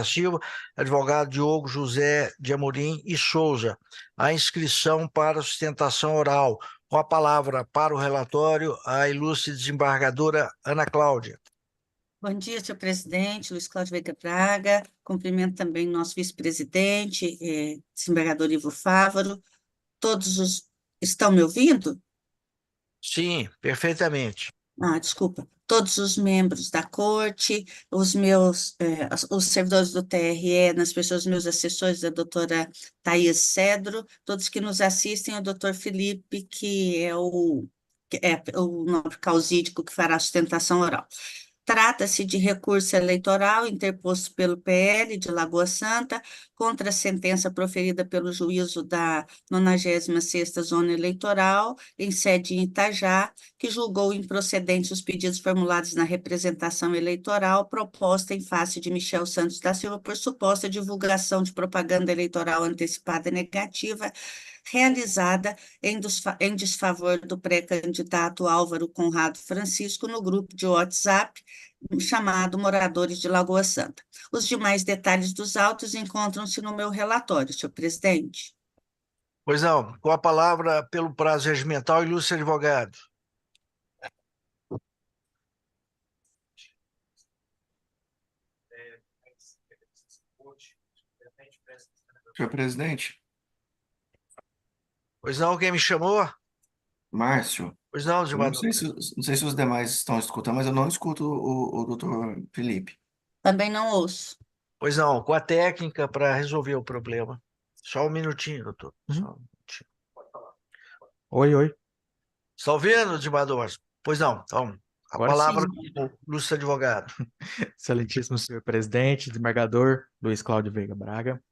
Silva, advogado Diogo José de Amorim e Souza. A inscrição para sustentação oral. Com a palavra para o relatório, a ilustre desembargadora Ana Cláudia. Bom dia, senhor presidente, Luiz Cláudio Veiga Braga. Cumprimento também nosso vice-presidente, desembargador Ivo Fávaro. Estão me ouvindo? Sim, perfeitamente. Desculpa. Todos os membros da corte, os servidores do TRE, nas pessoas, meus assessores, a doutora Thaís Cedro, todos que nos assistem, o doutor Felipe, que é o nobre causídico que fará a sustentação oral. Trata-se de recurso eleitoral interposto pelo PL de Lagoa Santa contra a sentença proferida pelo juízo da 96ª Zona Eleitoral, em sede em Itajá, que julgou improcedentes os pedidos formulados na representação eleitoral proposta em face de Michel Santos da Silva por suposta divulgação de propaganda eleitoral antecipada negativa realizada em desfavor do pré-candidato Álvaro Conrado Francisco no grupo de WhatsApp chamado Moradores de Lagoa Santa. Os demais detalhes dos autos encontram-se no meu relatório, senhor presidente. Pois não, com a palavra pelo prazo regimental, ilustre advogado. Senhor presidente, Pois não, quem me chamou? Márcio, Pois não, eu não desembargador. sei se os demais estão escutando, mas eu não escuto o doutor Felipe. Também não ouço. Pois não, com a técnica para resolver o problema. Só um minutinho, doutor. Só um minutinho. Oi. Está ouvindo, desembargador? Pois não, então, a Agora palavra sim. do ilustre advogado. Excelentíssimo senhor presidente, desembargador Luiz Cláudio Veiga Braga.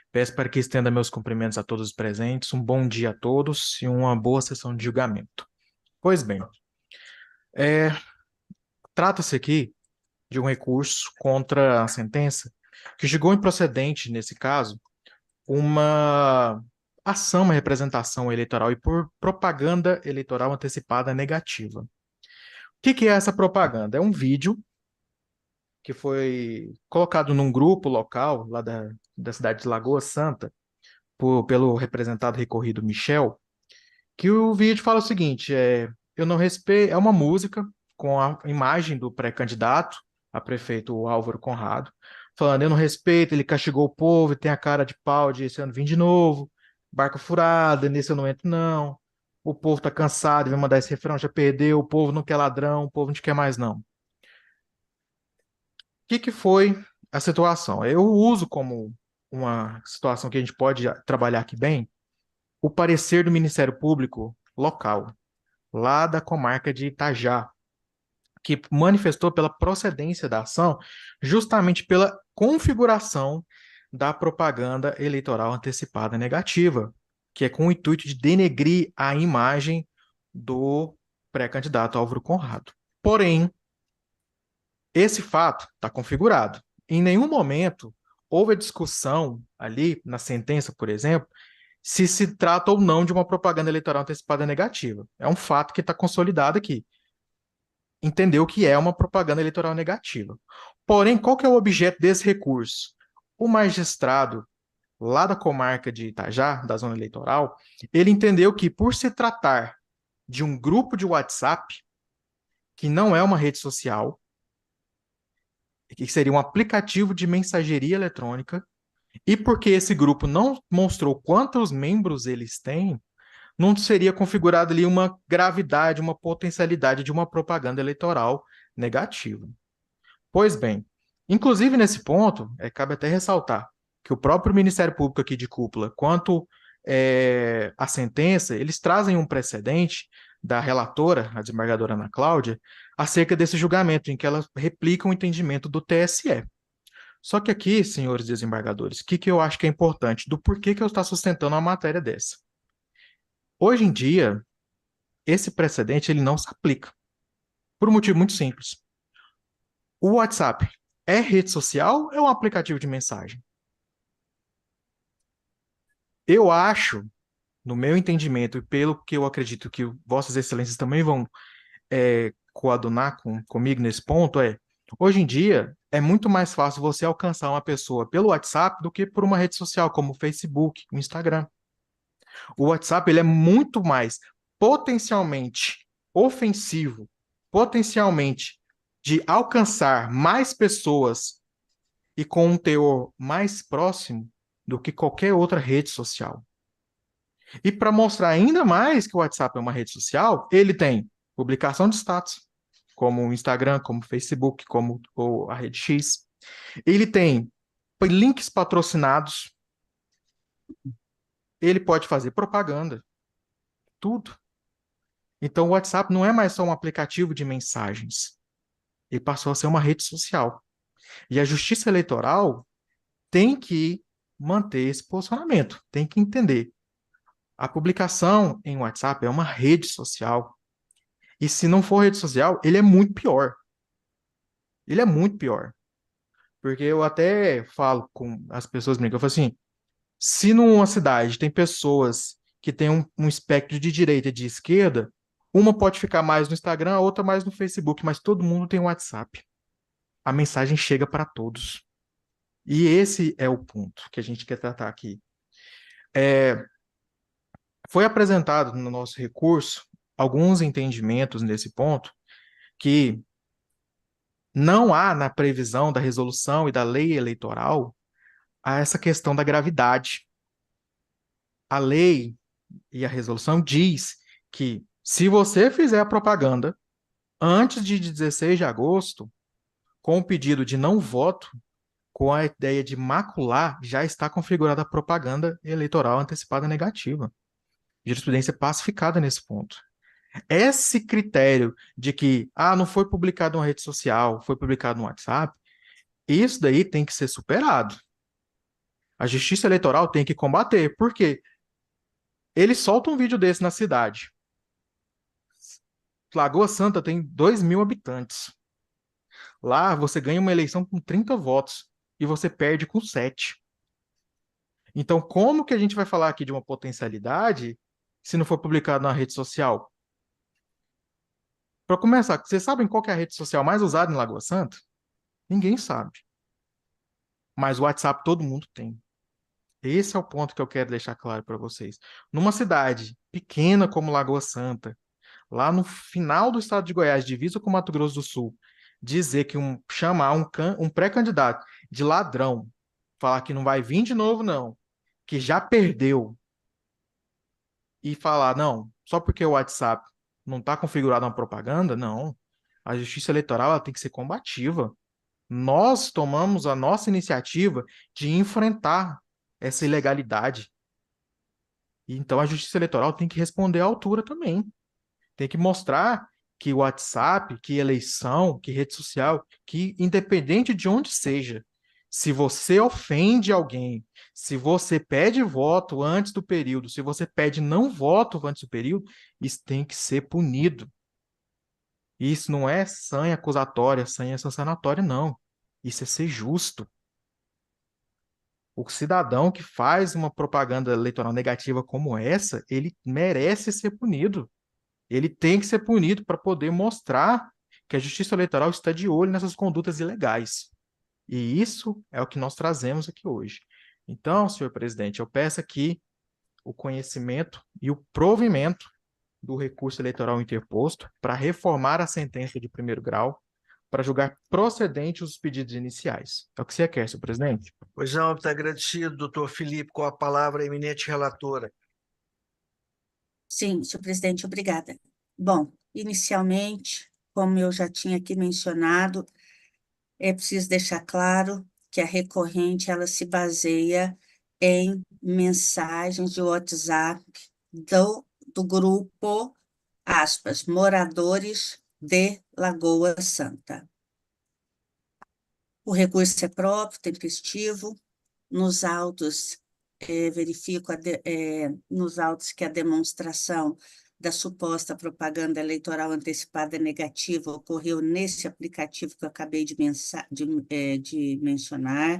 Peço para que estenda meus cumprimentos a todos os presentes, um bom dia a todos e uma boa sessão de julgamento. Pois bem, trata-se aqui de um recurso contra a sentença que julgou improcedente, nesse caso, uma ação, uma representação eleitoral e por propaganda eleitoral antecipada negativa. O que é essa propaganda? É um vídeo que foi colocado num grupo local lá da cidade de Lagoa Santa, pelo representado recorrido Michel, que o vídeo fala o seguinte, eu não respeito, é uma música com a imagem do pré-candidato a prefeito Álvaro Conrado, falando, eu não respeito, ele castigou o povo, tem a cara de pau de esse ano vir de novo, barca furada, nesse eu não entro não, o povo tá cansado, vai mandar esse refrão, já perdeu, o povo não quer ladrão, o povo não quer mais não. O que foi a situação? Eu uso como uma situação que a gente pode trabalhar aqui bem, o parecer do Ministério Público local, lá da comarca de Itajá, que manifestou pela procedência da ação, justamente pela configuração da propaganda eleitoral antecipada negativa, que é com o intuito de denegrir a imagem do pré-candidato Álvaro Conrado. Porém, esse fato está configurado. Em nenhum momento houve a discussão ali, na sentença, por exemplo, se trata ou não de uma propaganda eleitoral antecipada negativa. É um fato que está consolidado aqui. Entendeu que é uma propaganda eleitoral negativa. Porém, qual que é o objeto desse recurso? O magistrado, lá da comarca de Itajá, da zona eleitoral, ele entendeu que, por se tratar de um grupo de WhatsApp, que não é uma rede social, que seria um aplicativo de mensageria eletrônica, e porque esse grupo não mostrou quantos membros eles têm, não seria configurada ali uma gravidade, uma potencialidade de uma propaganda eleitoral negativa. Pois bem, inclusive nesse ponto, cabe até ressaltar que o próprio Ministério Público aqui de cúpula, quanto a sentença, eles trazem um precedente da relatora, a desembargadora Ana Cláudia, acerca desse julgamento, em que ela replica o entendimento do TSE. Só que aqui, senhores desembargadores, o que eu acho que é importante, do porquê que eu estou sustentando uma matéria dessa? Hoje em dia, esse precedente ele não se aplica, por um motivo muito simples. O WhatsApp é rede social ou é um aplicativo de mensagem? Eu acho, no meu entendimento, e pelo que eu acredito que Vossas Excelências também vão coadunar comigo nesse ponto, Hoje em dia, é muito mais fácil você alcançar uma pessoa pelo WhatsApp do que por uma rede social como o Facebook, o Instagram. O WhatsApp ele é muito mais potencialmente ofensivo, potencialmente de alcançar mais pessoas e com um teor mais próximo do que qualquer outra rede social. E para mostrar ainda mais que o WhatsApp é uma rede social, ele tem publicação de status, como o Instagram, como o Facebook, como a rede X. Ele tem links patrocinados, ele pode fazer propaganda, tudo. Então, o WhatsApp não é mais só um aplicativo de mensagens. Ele passou a ser uma rede social. E a Justiça Eleitoral tem que manter esse posicionamento, tem que entender. A publicação em WhatsApp é uma rede social. E se não for rede social, ele é muito pior. Ele é muito pior. Porque eu até falo com as pessoas, eu falo assim, se numa cidade tem pessoas que têm um espectro de direita e de esquerda, uma pode ficar mais no Instagram, a outra mais no Facebook, mas todo mundo tem WhatsApp. A mensagem chega para todos. E esse é o ponto que a gente quer tratar aqui. Foi apresentado no nosso recurso alguns entendimentos nesse ponto que não há na previsão da resolução e da lei eleitoral a essa questão da gravidade. A lei e a resolução diz que se você fizer a propaganda antes de 16 de agosto, com o pedido de não voto, com a ideia de macular, já está configurada a propaganda eleitoral antecipada negativa. Jurisprudência pacificada nesse ponto. Esse critério de que, não foi publicado em uma rede social, foi publicado no WhatsApp, isso daí tem que ser superado. A Justiça Eleitoral tem que combater. Por quê? Ele solta um vídeo desse na cidade. Lagoa Santa tem 2.000 habitantes. Lá você ganha uma eleição com 30 votos e você perde com 7. Então, como que a gente vai falar aqui de uma potencialidade se não for publicado na rede social? Para começar, vocês sabem qual que é a rede social mais usada em Lagoa Santa? Ninguém sabe. Mas o WhatsApp todo mundo tem. Esse é o ponto que eu quero deixar claro para vocês. Numa cidade pequena como Lagoa Santa, lá no final do estado de Goiás, divisa com Mato Grosso do Sul, dizer que chamar um pré-candidato de ladrão, falar que não vai vir de novo, não, que já perdeu, e falar, não, só porque o WhatsApp não está configurado uma propaganda, não. A Justiça Eleitoral ela tem que ser combativa. Nós tomamos a nossa iniciativa de enfrentar essa ilegalidade. Então a Justiça Eleitoral tem que responder à altura também. Tem que mostrar que o WhatsApp, que eleição, que rede social, que independente de onde seja, se você ofende alguém, se você pede voto antes do período, se você pede não voto antes do período, isso tem que ser punido. Isso não é sanha acusatória, sanha sancionatória, não. Isso é ser justo. O cidadão que faz uma propaganda eleitoral negativa como essa, ele merece ser punido. Ele tem que ser punido para poder mostrar que a Justiça Eleitoral está de olho nessas condutas ilegais. E isso é o que nós trazemos aqui hoje. Então, senhor presidente, eu peço aqui o conhecimento e o provimento do recurso eleitoral interposto para reformar a sentença de primeiro grau, para julgar procedentes os pedidos iniciais. É o que você quer, senhor presidente? Pois não, está agradecido, doutor Felipe, com a palavra, a eminente relatora. Sim, senhor presidente, obrigada. Bom, inicialmente, como eu já tinha aqui mencionado, é preciso deixar claro que a recorrente ela se baseia em mensagens de WhatsApp do grupo, aspas, moradores de Lagoa Santa. O recurso é próprio, tempestivo. Nos autos, verifico nos autos que a demonstração da suposta propaganda eleitoral antecipada negativa ocorreu nesse aplicativo que eu acabei de mencionar.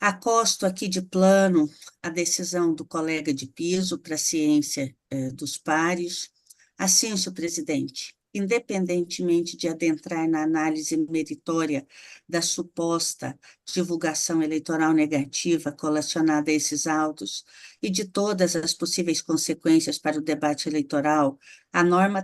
Acosto aqui de plano a decisão do colega de piso para a ciência dos pares. Assim, senhor presidente, independentemente de adentrar na análise meritória da suposta divulgação eleitoral negativa colacionada a esses autos e de todas as possíveis consequências para o debate eleitoral, a norma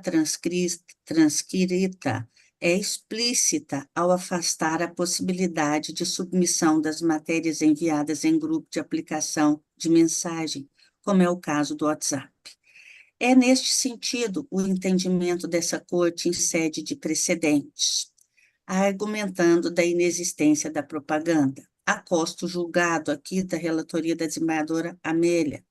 transcrita é explícita ao afastar a possibilidade de submissão das matérias enviadas em grupo de aplicação de mensagem, como é o caso do WhatsApp. É neste sentido o entendimento dessa Corte em sede de precedentes, argumentando da inexistência da propaganda. Acosto o julgado aqui da relatoria da desembargadora Amélia.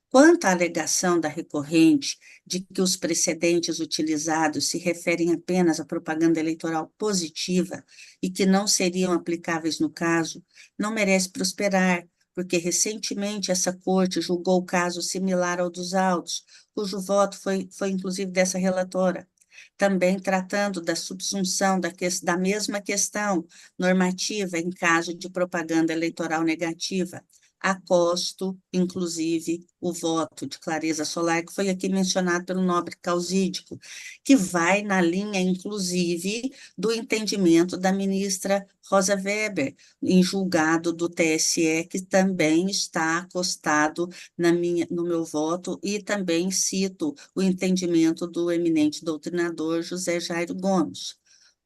Quanto à alegação da recorrente de que os precedentes utilizados se referem apenas à propaganda eleitoral positiva e que não seriam aplicáveis no caso, não merece prosperar, porque recentemente essa Corte julgou caso similar ao dos autos, cujo voto foi inclusive dessa relatora, também tratando da subsunção da mesma questão normativa em caso de propaganda eleitoral negativa. Acosto, inclusive, o voto de Clareza Solar, que foi aqui mencionado pelo nobre Causídico, que vai na linha, inclusive, do entendimento da ministra Rosa Weber, em julgado do TSE, que também está acostado no meu voto, e também cito o entendimento do eminente doutrinador José Jairo Gomes.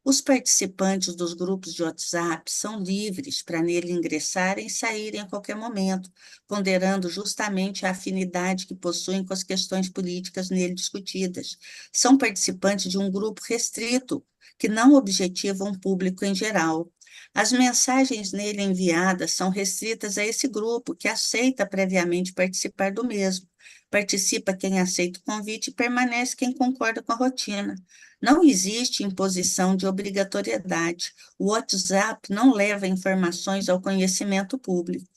Os participantes dos grupos de WhatsApp são livres para nele ingressarem e saírem a qualquer momento, ponderando justamente a afinidade que possuem com as questões políticas nele discutidas. São participantes de um grupo restrito, que não objetiva um público em geral. As mensagens nele enviadas são restritas a esse grupo, que aceita previamente participar do mesmo. Participa quem aceita o convite e permanece quem concorda com a rotina. Não existe imposição de obrigatoriedade. O WhatsApp não leva informações ao conhecimento público.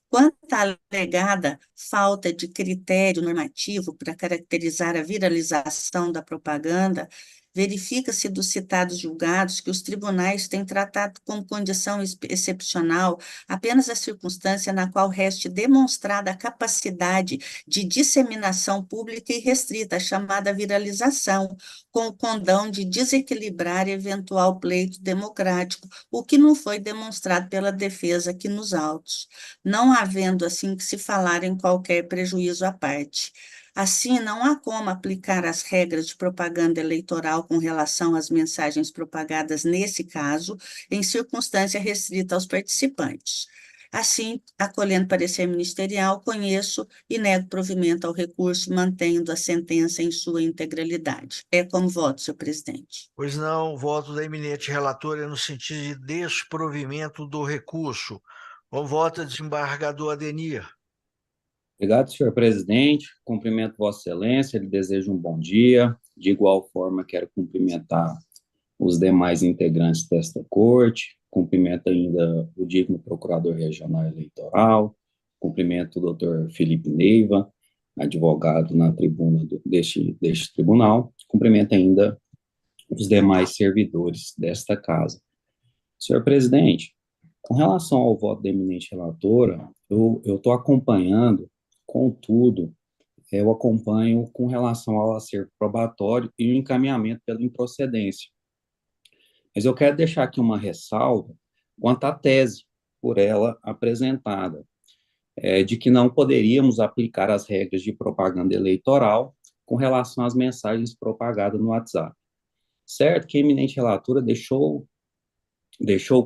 Quanto à alegada falta de critério normativo para caracterizar a viralização da propaganda, verifica-se dos citados julgados que os tribunais têm tratado como condição excepcional apenas a circunstância na qual reste demonstrada a capacidade de disseminação pública irrestrita, a chamada viralização, com o condão de desequilibrar eventual pleito democrático, o que não foi demonstrado pela defesa aqui nos autos, não havendo assim que se falar em qualquer prejuízo à parte. Assim, não há como aplicar as regras de propaganda eleitoral com relação às mensagens propagadas nesse caso, em circunstância restrita aos participantes. Assim, acolhendo parecer ministerial, conheço e nego provimento ao recurso, mantendo a sentença em sua integralidade. É como voto, senhor presidente. Pois não, o voto da eminente relatora é no sentido de desprovimento do recurso. Com voto, desembargador Adenir. Obrigado, senhor presidente. Cumprimento Vossa Excelência, lhe desejo um bom dia. De igual forma, quero cumprimentar os demais integrantes desta corte, cumprimento ainda o digno Procurador Regional Eleitoral, cumprimento o doutor Felipe Neiva, advogado na tribuna deste tribunal, cumprimento ainda os demais servidores desta casa. Senhor presidente, com relação ao voto da eminente relatora, eu estou acompanhando. Contudo, eu acompanho com relação ao acervo probatório e o encaminhamento pela improcedência. Mas eu quero deixar aqui uma ressalva quanto à tese por ela apresentada, de que não poderíamos aplicar as regras de propaganda eleitoral com relação às mensagens propagadas no WhatsApp. Certo que a eminente relatora deixou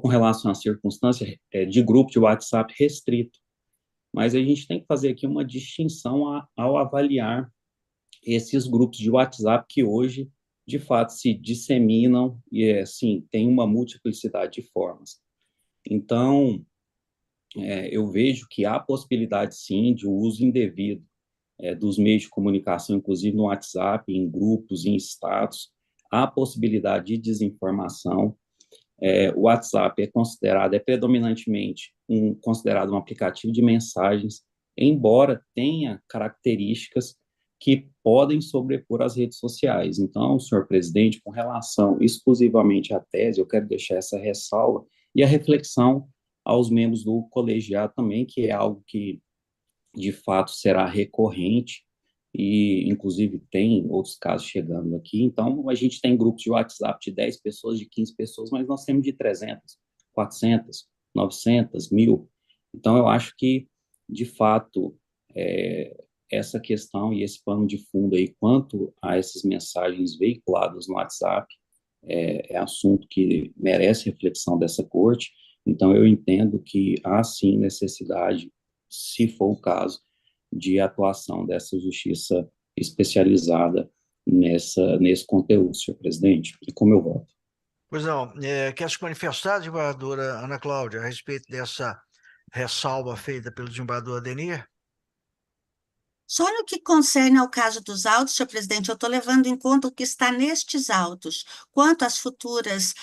com relação à circunstância de grupo de WhatsApp restrito, mas a gente tem que fazer aqui uma distinção ao avaliar esses grupos de WhatsApp que hoje, de fato, se disseminam e, assim, tem uma multiplicidade de formas. Então, eu vejo que há possibilidade, sim, de uso indevido dos meios de comunicação, inclusive no WhatsApp, em grupos, em status, há possibilidade de desinformação. O WhatsApp é predominantemente considerado um aplicativo de mensagens, embora tenha características que podem sobrepor as redes sociais. Então, senhor presidente, com relação exclusivamente à tese, eu quero deixar essa ressalva e a reflexão aos membros do colegiado também, que é algo que, de fato, será recorrente e inclusive tem outros casos chegando aqui. Então, a gente tem grupos de WhatsApp de 10 pessoas, de 15 pessoas, mas nós temos de 300, 400, 900, 1.000. Então, eu acho que, de fato, essa questão e esse pano de fundo aí, quanto a essas mensagens veiculadas no WhatsApp, é assunto que merece reflexão dessa corte. Então, eu entendo que há, sim, necessidade, se for o caso, de atuação dessa justiça especializada nesse conteúdo, senhor presidente. E como eu voto? Pois não, quer se manifestar, desembargadora Ana Cláudia, a respeito dessa ressalva feita pelo desembargador Ademir? Só no que concerne ao caso dos autos, senhor presidente, eu estou levando em conta o que está nestes autos. Quanto às futuras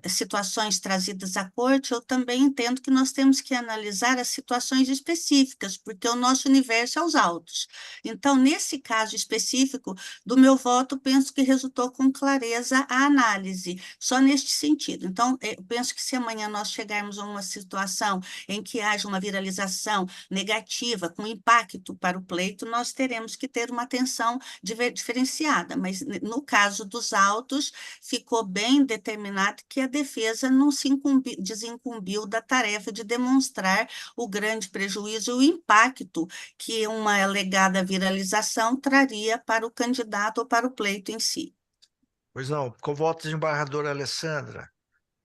situações trazidas à corte, eu também entendo que nós temos que analisar as situações específicas, porque o nosso universo é os autos. Então, nesse caso específico do meu voto, penso que resultou com clareza a análise, só neste sentido. Então, eu penso que se amanhã nós chegarmos a uma situação em que haja uma viralização negativa, com impacto para o pleito, nós teremos que ter uma atenção diferenciada, mas no caso dos autos, ficou bem determinado que a defesa não se desincumbiu da tarefa de demonstrar o grande prejuízo e o impacto que uma alegada viralização traria para o candidato ou para o pleito em si. Pois não, com voto, desembargadora Alessandra.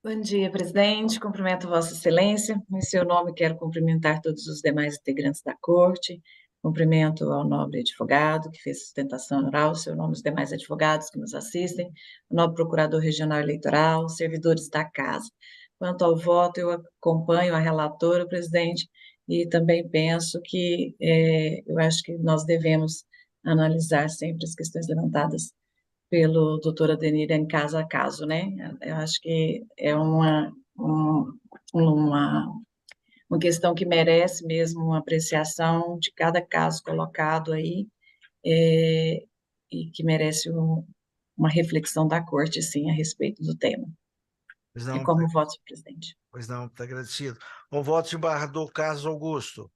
Bom dia, presidente. Cumprimento Vossa Excelência. Em seu nome, quero cumprimentar todos os demais integrantes da Corte. Cumprimento ao nobre advogado que fez sustentação oral, seu nome os demais advogados que nos assistem, o nobre procurador regional eleitoral, servidores da casa. Quanto ao voto, eu acompanho a relatora, presidente, e também penso que eu acho que nós devemos analisar sempre as questões levantadas pelo doutor Ademir em caso a caso, né? Eu acho que é uma questão que merece mesmo uma apreciação de cada caso colocado aí, e que merece uma reflexão da corte, sim, a respeito do tema. Pois E não, como voto, presidente. pois não, está agradecido. Com voto, desembargador Carlos Augusto.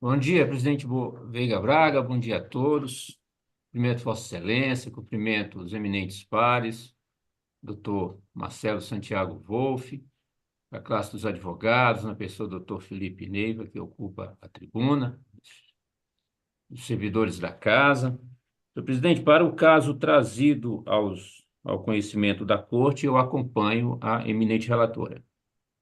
Bom dia, presidente Veiga Braga, bom dia a todos. Cumprimento Vossa Excelência, cumprimento os eminentes pares, doutor Marcelo Santiago Wolff, a classe dos advogados, na pessoa do doutor Felipe Neiva, que ocupa a tribuna, os servidores da casa. Senhor presidente, para o caso trazido ao conhecimento da Corte, eu acompanho a eminente relatora.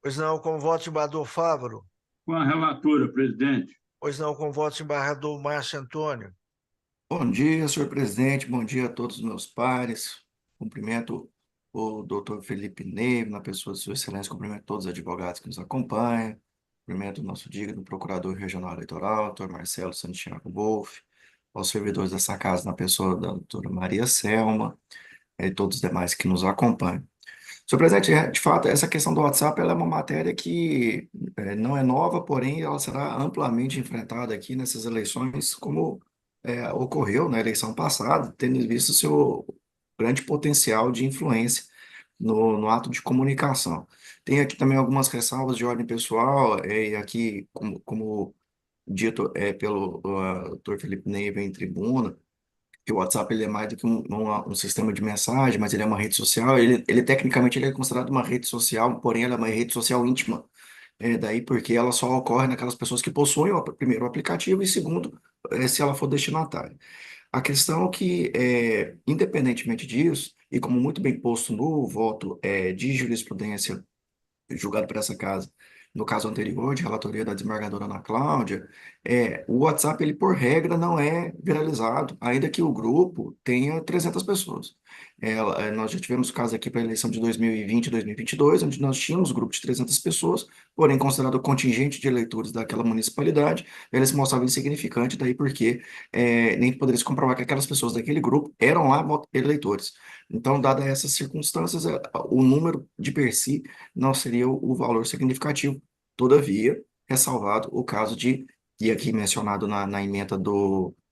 Pois não, com voto, desembargador Fávaro. Com a relatora, presidente. Pois não, com voto, desembargador Márcio Antônio. Bom dia, senhor presidente, bom dia a todos os meus pares. Cumprimento o doutor Felipe Neiva, na pessoa de sua excelência, cumprimento todos os advogados que nos acompanham, cumprimento o nosso digno procurador regional eleitoral, doutor Marcelo Santiago Wolff, aos servidores dessa casa, na pessoa da doutora Maria Selma, e todos os demais que nos acompanham. Senhor presidente, de fato, essa questão do WhatsApp ela é uma matéria que não é nova, porém ela será amplamente enfrentada aqui nessas eleições, como ocorreu na eleição passada, tendo visto seu grande potencial de influência no ato de comunicação. Tem aqui também algumas ressalvas de ordem pessoal, e aqui, como dito pelo Dr. Felipe Neiva em tribuna, que o WhatsApp ele é mais do que um sistema de mensagem, mas ele é uma rede social. Ele tecnicamente ele é considerado uma rede social, porém ela é uma rede social íntima. Daí porque ela só ocorre naquelas pessoas que possuem, primeiro, o aplicativo e, segundo, se ela for destinatária. A questão é que, independentemente disso, e como muito bem posto no voto de jurisprudência julgado por essa casa, no caso anterior, de relatoria da desembargadora Ana Cláudia, o WhatsApp, ele por regra, não é viralizado, ainda que o grupo tenha 300 pessoas. Nós já tivemos casos aqui para a eleição de 2020 e 2022, onde nós tínhamos grupo de 300 pessoas, porém, considerado o contingente de eleitores daquela municipalidade, ele se mostrava insignificante, daí porque nem poderia se comprovar que aquelas pessoas daquele grupo eram lá eleitores. Então, dadas essas circunstâncias, o número de per si não seria o valor significativo. Todavia, ressalvado o caso e aqui mencionado na ementa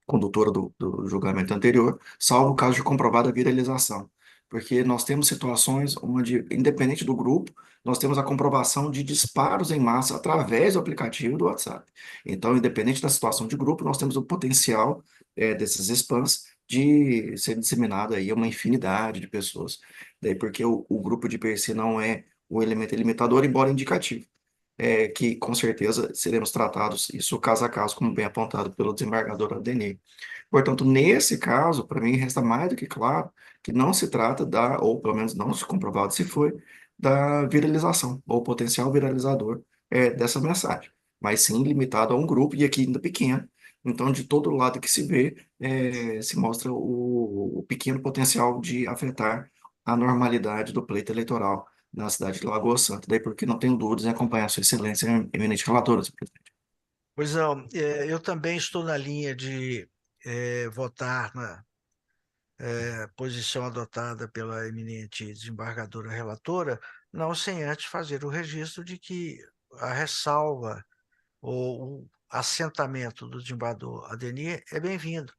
condutora do julgamento anterior, salvo o caso de comprovada viralização. porque nós temos situações onde, independente do grupo, nós temos a comprovação de disparos em massa através do aplicativo do WhatsApp. Então, independente da situação de grupo, nós temos o potencial desses spams de ser disseminado aí a uma infinidade de pessoas. Daí porque o grupo de per si não é o elemento limitador, embora indicativo. Que com certeza seremos tratados, isso caso a caso, como bem apontado pelo desembargador Adenir. Portanto, nesse caso, para mim, resta mais do que claro que não se trata ou pelo menos não se comprovado se foi, da viralização, ou potencial viralizador dessa mensagem, mas sim limitado a um grupo, e aqui ainda pequeno. Então, de todo lado que se vê, se mostra o pequeno potencial de afetar a normalidade do pleito eleitoral na cidade de Lagoa Santa. Daí porque não tenho dúvidas em acompanhar Sua Excelência, eminente relatora, senhor presidente. Pois não, eu também estou na linha de votar na posição adotada pela eminente desembargadora relatora, não sem antes fazer o registro de que a ressalva ou o assentamento do desembargador Adenir é bem-vindo.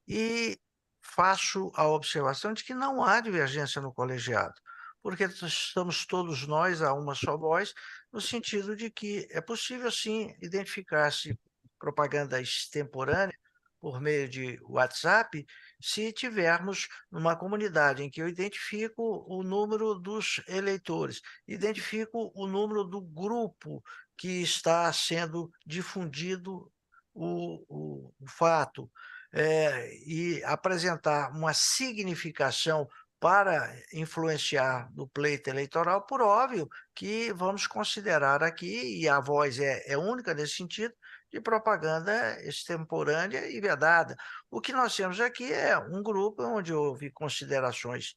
E faço a observação de que não há divergência no colegiado, porque estamos todos nós a uma só voz, no sentido de que é possível, sim, identificar-se propaganda extemporânea por meio de WhatsApp, se tivermos numa comunidade em que eu identifico o número dos eleitores, identifico o número do grupo que está sendo difundido o fato, e apresentar uma significação para influenciar no pleito eleitoral, por óbvio que vamos considerar aqui, e a voz é única nesse sentido, de propaganda extemporânea e vedada. O que nós temos aqui é um grupo onde houve considerações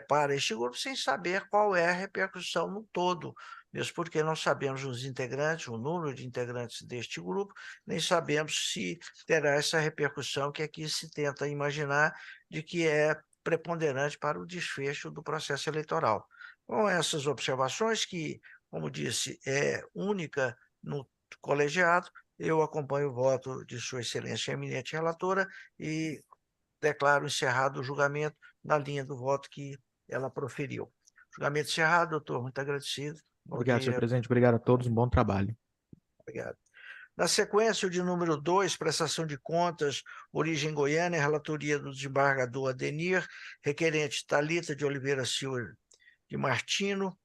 para este grupo, sem saber qual é a repercussão no todo, mesmo porque não sabemos os integrantes, o número de integrantes deste grupo, nem sabemos se terá essa repercussão que aqui se tenta imaginar de que é preponderante para o desfecho do processo eleitoral. Com essas observações, que, como disse, é única no colegiado, eu acompanho o voto de Sua Excelência eminente relatora e declaro encerrado o julgamento na linha do voto que ela proferiu. Julgamento encerrado, doutor, muito agradecido. Bom Obrigado, senhor dia. presidente. Obrigado a todos. Um bom trabalho. Obrigado. Na sequência, o de número 2, prestação de contas, origem Goiânia, relatoria do desembargador Adenir, requerente Thalita de Oliveira Silva de Martino,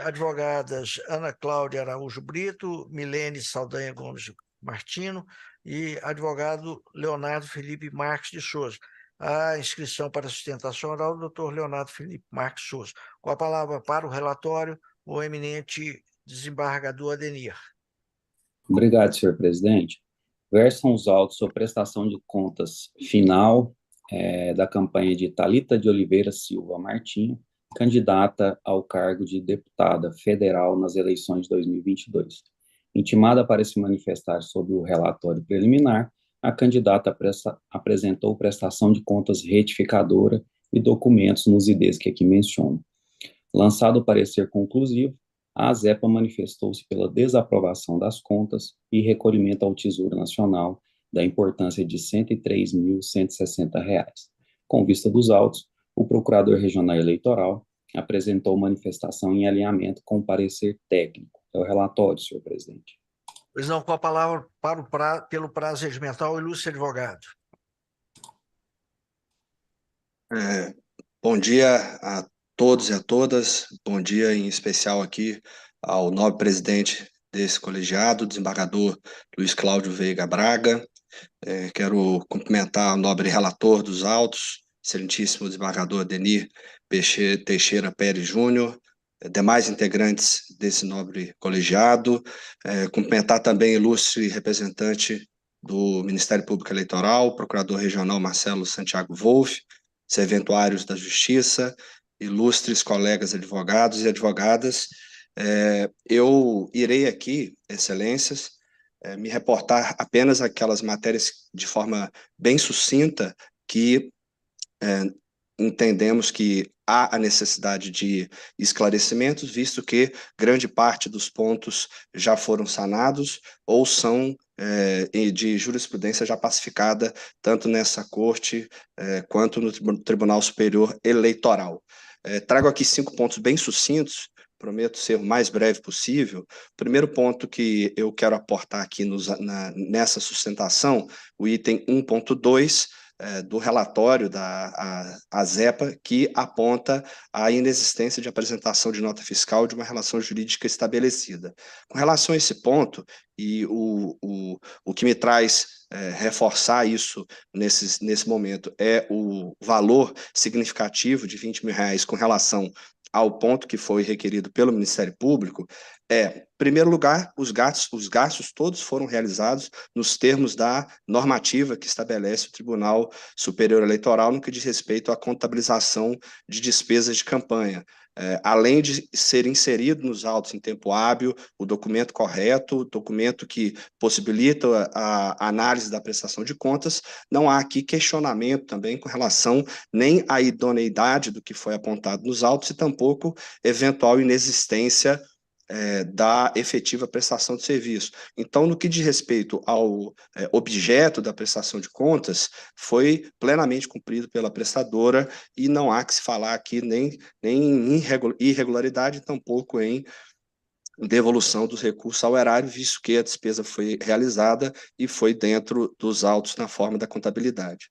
advogadas Ana Cláudia Araújo Brito, Milene Saldanha Gomes Martino e advogado Leonardo Felipe Marques de Souza. A inscrição para sustentação oral do doutor Leonardo Felipe Marques de Souza. Com a palavra para o relatório, o eminente desembargador Adenir. Obrigado, senhor presidente. Versam os autos sobre prestação de contas final da campanha de Thalita de Oliveira Silva Martins, candidata ao cargo de deputada federal nas eleições de 2022. Intimada para se manifestar sobre o relatório preliminar, a candidata apresentou prestação de contas retificadora e documentos nos IDs que aqui menciono. Lançado o parecer conclusivo, a ASEPA manifestou-se pela desaprovação das contas e recolhimento ao Tesouro Nacional da importância de R$ 103.160. Com vista dos autos, o Procurador Regional Eleitoral apresentou manifestação em alinhamento com o parecer técnico. É o relatório, senhor presidente. Pois não, com a palavra pelo prazo regimental, o ilustre advogado. Bom dia a todos e a todas, bom dia em especial aqui ao nobre presidente desse colegiado, desembargador Luiz Cláudio Veiga Braga. Quero cumprimentar o nobre relator dos autos, excelentíssimo desembargador Adenir Teixeira Pérez Júnior, demais integrantes desse nobre colegiado, cumprimentar também o ilustre representante do Ministério Público Eleitoral, procurador regional Marcelo Santiago Wolff, serventuários da Justiça, ilustres colegas advogados e advogadas. Eu irei aqui, excelências, me reportar apenas aquelas matérias de forma bem sucinta que entendemos que há a necessidade de esclarecimentos, visto que grande parte dos pontos já foram sanados ou são de jurisprudência já pacificada, tanto nessa Corte quanto no Tribunal Superior Eleitoral. Trago aqui 5 pontos bem sucintos, prometo ser o mais breve possível. O primeiro ponto que eu quero aportar aqui nessa sustentação, o item 1.2, do relatório da ASEPA, que aponta a inexistência de apresentação de nota fiscal de uma relação jurídica estabelecida. Com relação a esse ponto, e o que me traz reforçar isso nesse momento é o valor significativo de R$20 mil com relação ao ponto que foi requerido pelo Ministério Público. Em primeiro lugar, os gastos todos foram realizados nos termos da normativa que estabelece o Tribunal Superior Eleitoral no que diz respeito à contabilização de despesas de campanha. Além de ser inserido nos autos em tempo hábil, o documento correto, o documento que possibilita a análise da prestação de contas, não há aqui questionamento também com relação nem à idoneidade do que foi apontado nos autos e tampouco eventual inexistência da efetiva prestação de serviço. Então, no que diz respeito ao objeto da prestação de contas, foi plenamente cumprido pela prestadora e não há que se falar aqui nem em irregularidade, tampouco em devolução dos recursos ao erário, visto que a despesa foi realizada e foi dentro dos autos na forma da contabilidade.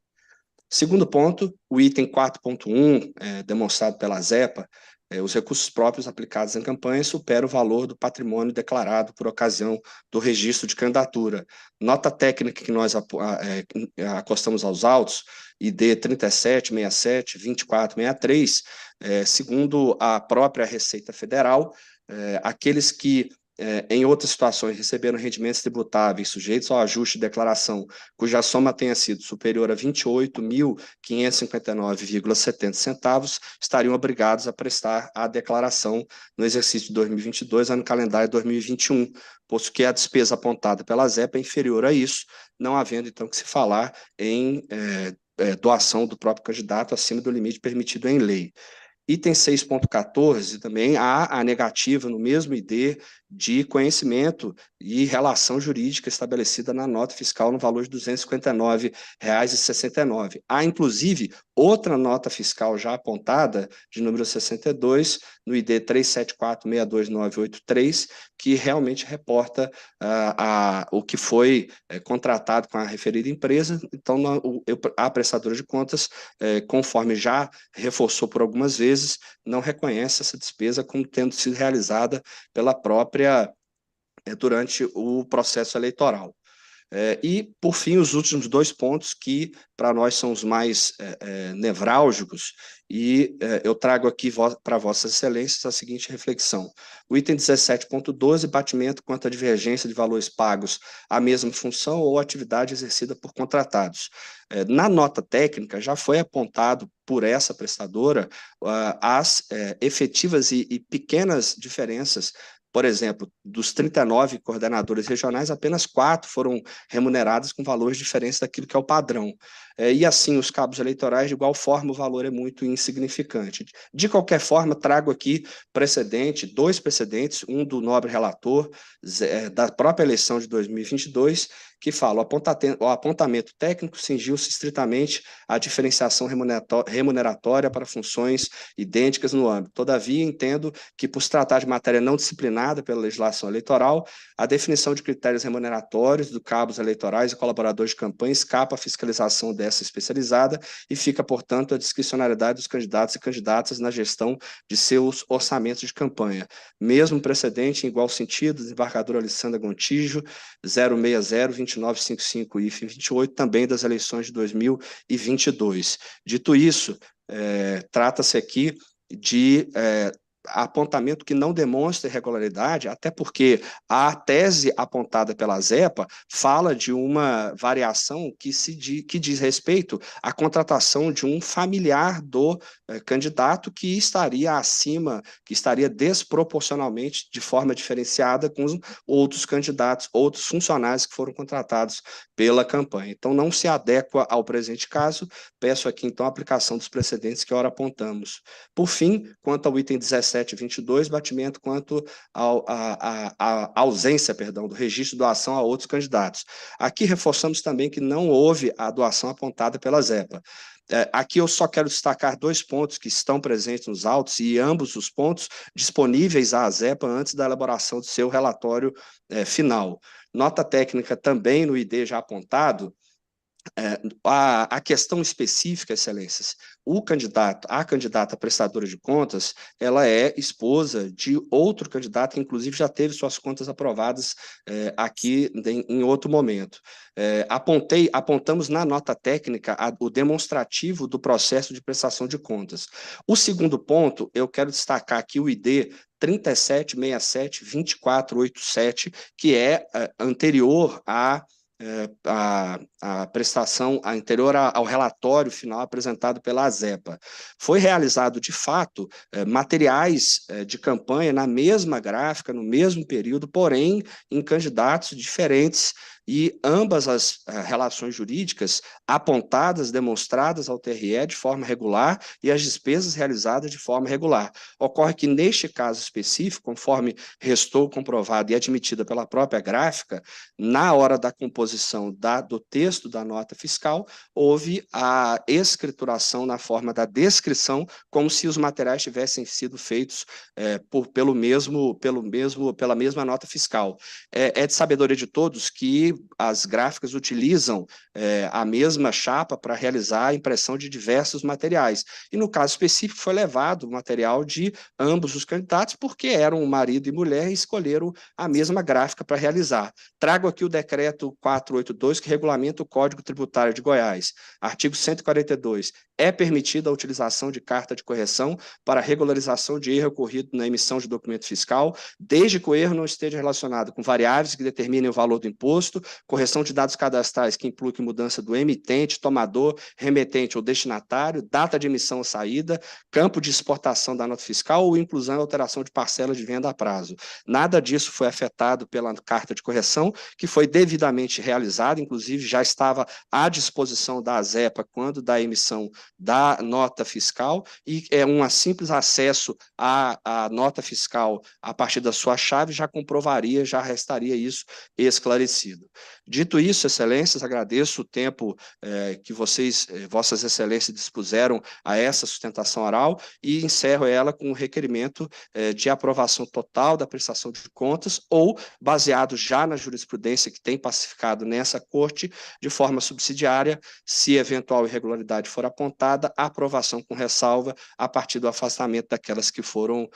Segundo ponto, o item 4.1, demonstrado pela ASEPA, os recursos próprios aplicados em campanha superam o valor do patrimônio declarado por ocasião do registro de candidatura. Nota técnica que nós acostamos aos autos, ID 3767, 2463, segundo a própria Receita Federal, aqueles que em outras situações receberam rendimentos tributáveis sujeitos ao ajuste de declaração cuja soma tenha sido superior a R$ 28.559,70 estariam obrigados a prestar a declaração no exercício de 2022, ano calendário 2021, posto que a despesa apontada pela ASEPA é inferior a isso, não havendo então que se falar em doação do próprio candidato acima do limite permitido em lei. Item 6.14, também há a negativa no mesmo ID de conhecimento e relação jurídica estabelecida na nota fiscal no valor de R$ 259,69. Há, inclusive, outra nota fiscal já apontada, de número 62, no ID 374-62983, que realmente reporta o que foi contratado com a referida empresa. Então, a prestadora de contas, conforme já reforçou por algumas vezes, não reconhece essa despesa como tendo sido realizada pela própria durante o processo eleitoral. E, por fim, os últimos 2 pontos que, para nós, são os mais nevrálgicos, e eu trago aqui para Vossas Excelências a seguinte reflexão. O item 17.12, batimento quanto à divergência de valores pagos à mesma função ou atividade exercida por contratados. Na nota técnica, já foi apontado por essa prestadora as efetivas e pequenas diferenças. Por exemplo, dos 39 coordenadores regionais, apenas 4 foram remunerados com valores diferentes daquilo que é o padrão. E assim, os cabos eleitorais, de igual forma, o valor é muito insignificante. De qualquer forma, trago aqui 2 precedentes, um do nobre relator, da própria eleição de 2022, que fala: o apontamento técnico cingiu-se estritamente à diferenciação remuneratória para funções idênticas no âmbito. Todavia, entendo que, por se tratar de matéria não disciplinada pela legislação eleitoral, a definição de critérios remuneratórios do cabos eleitorais e colaboradores de campanha escapa à fiscalização dessa especializada e fica, portanto, à discricionariedade dos candidatos e candidatas na gestão de seus orçamentos de campanha. Mesmo precedente, em igual sentido, desembargadora Alessandra Gontijo, 060-2955, IF 28, também das eleições de 2022. Dito isso, trata-se aqui de apontamento que não demonstra irregularidade, até porque a tese apontada pela ASEPA fala de uma variação que diz respeito à contratação de um familiar do candidato que estaria acima, que estaria desproporcionalmente, de forma diferenciada com outros candidatos, outros funcionários que foram contratados pela campanha. Então, não se adequa ao presente caso. Peço aqui, então, a aplicação dos precedentes que ora apontamos. Por fim, quanto ao item 17 3722, batimento quanto à ausência, perdão, do registro de doação a outros candidatos. Aqui reforçamos também que não houve a doação apontada pela ZEPA. Aqui eu só quero destacar 2 pontos que estão presentes nos autos e ambos os pontos disponíveis à ZEPA antes da elaboração do seu relatório final. Nota técnica também no ID já apontado. A questão específica, excelências, a candidata prestadora de contas, ela é esposa de outro candidato que, inclusive, já teve suas contas aprovadas aqui em outro momento. Apontamos na nota técnica o demonstrativo do processo de prestação de contas. O segundo ponto, eu quero destacar aqui o ID 3767-2487, que é anterior a prestação anterior ao relatório final apresentado pela ASEPA. Foi realizado, de fato, materiais de campanha na mesma gráfica, no mesmo período, porém em candidatos diferentes, e ambas as relações jurídicas apontadas, demonstradas ao TRE de forma regular e as despesas realizadas de forma regular. Ocorre que, neste caso específico, conforme restou comprovado e admitida pela própria gráfica, na hora da composição do texto da nota fiscal, houve a escrituração na forma da descrição, como se os materiais tivessem sido feitos pela mesma nota fiscal. É de sabedoria de todos que as gráficas utilizam a mesma chapa para realizar a impressão de diversos materiais. E, no caso específico, foi levado o material de ambos os candidatos, porque eram marido e mulher e escolheram a mesma gráfica para realizar. Trago aqui o decreto 482, que regulamenta o Código Tributário de Goiás. Artigo 142. É permitida a utilização de carta de correção para regularização de erro ocorrido na emissão de documento fiscal, desde que o erro não esteja relacionado com variáveis que determinem o valor do imposto, correção de dados cadastrais que implique mudança do emitente, tomador, remetente ou destinatário, data de emissão ou saída, campo de exportação da nota fiscal ou inclusão e alteração de parcela de venda a prazo. Nada disso foi afetado pela carta de correção, que foi devidamente realizada, inclusive já estava à disposição da ASEPA quando da emissão da nota fiscal, e um simples acesso à nota fiscal a partir da sua chave já comprovaria, já restaria isso esclarecido. Dito isso, excelências, agradeço o tempo que vossas excelências dispuseram a essa sustentação oral e encerro ela com o requerimento de aprovação total da prestação de contas ou, baseado já na jurisprudência que tem pacificado nessa corte, de forma subsidiária, se eventual irregularidade for apontada, a aprovação com ressalva a partir do afastamento daquelas que foram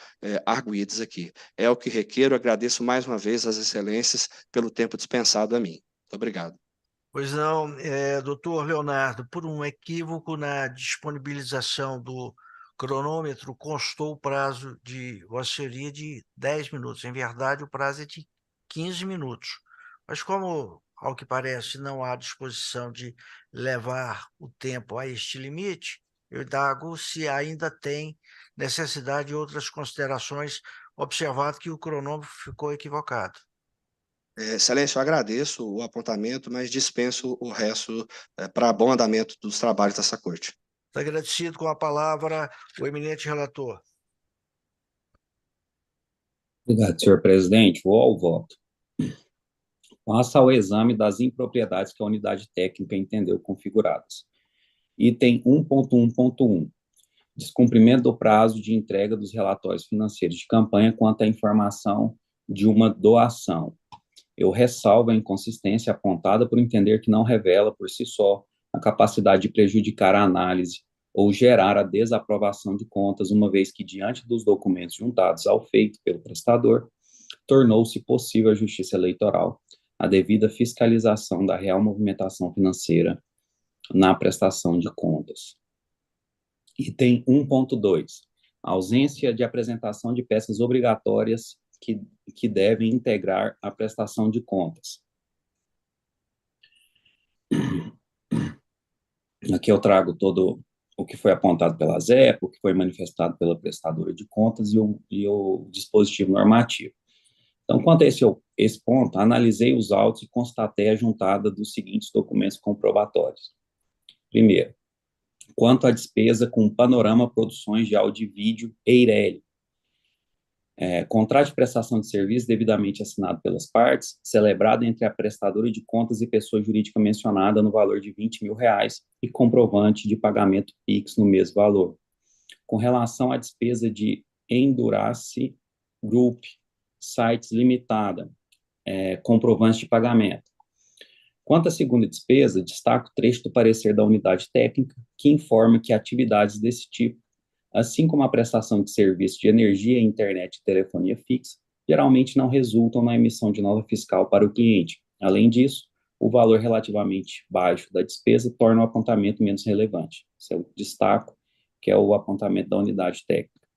arguídas aqui. É o que requeiro, agradeço mais uma vez às excelências pelo tempo dispensado a mim. Muito obrigado. Pois não, doutor Leonardo, por um equívoco na disponibilização do cronômetro, constou o prazo de Vossa Senhoria de 10 minutos. Em verdade, o prazo é de 15 minutos. Mas como, ao que parece, não há disposição de levar o tempo a este limite, eu indago se ainda tem necessidade de outras considerações, observado que o cronômetro ficou equivocado. Excelência, eu agradeço o apontamento, mas dispenso o resto para bom andamento dos trabalhos dessa corte. Está agradecido. Com a palavra o eminente relator. Obrigado, senhor presidente. Vou ao voto. Passa ao exame das impropriedades que a unidade técnica entendeu configuradas. Item 1.1.1. Descumprimento do prazo de entrega dos relatórios financeiros de campanha quanto à informação de uma doação. Eu ressalvo a inconsistência apontada por entender que não revela por si só a capacidade de prejudicar a análise ou gerar a desaprovação de contas, uma vez que, diante dos documentos juntados ao feito pelo prestador, tornou-se possível à Justiça Eleitoral a devida fiscalização da real movimentação financeira na prestação de contas. Item 1.2. Ausência de apresentação de peças obrigatórias que devem integrar a prestação de contas. Aqui eu trago todo o que foi apontado pela ZEPA, o que foi manifestado pela prestadora de contas e o dispositivo normativo. Então, quanto a esse ponto, analisei os autos e constatei a juntada dos seguintes documentos comprobatórios. Primeiro, quanto à despesa com Panorama Produções de Áudio e Vídeo Eireli, Contrato de prestação de serviço devidamente assinado pelas partes, celebrado entre a prestadora de contas e pessoa jurídica mencionada no valor de R$20 mil e comprovante de pagamento PIX no mesmo valor. Com relação à despesa de Endurace Group, Sites Limitada, comprovante de pagamento. Quanto à segunda despesa, destaco o trecho do parecer da unidade técnica, que informa que atividades desse tipo, assim como a prestação de serviço de energia, internet e telefonia fixa, geralmente não resultam na emissão de nota fiscal para o cliente. Além disso, o valor relativamente baixo da despesa torna o apontamento menos relevante. Esse é o destaco, que é o apontamento da unidade técnica.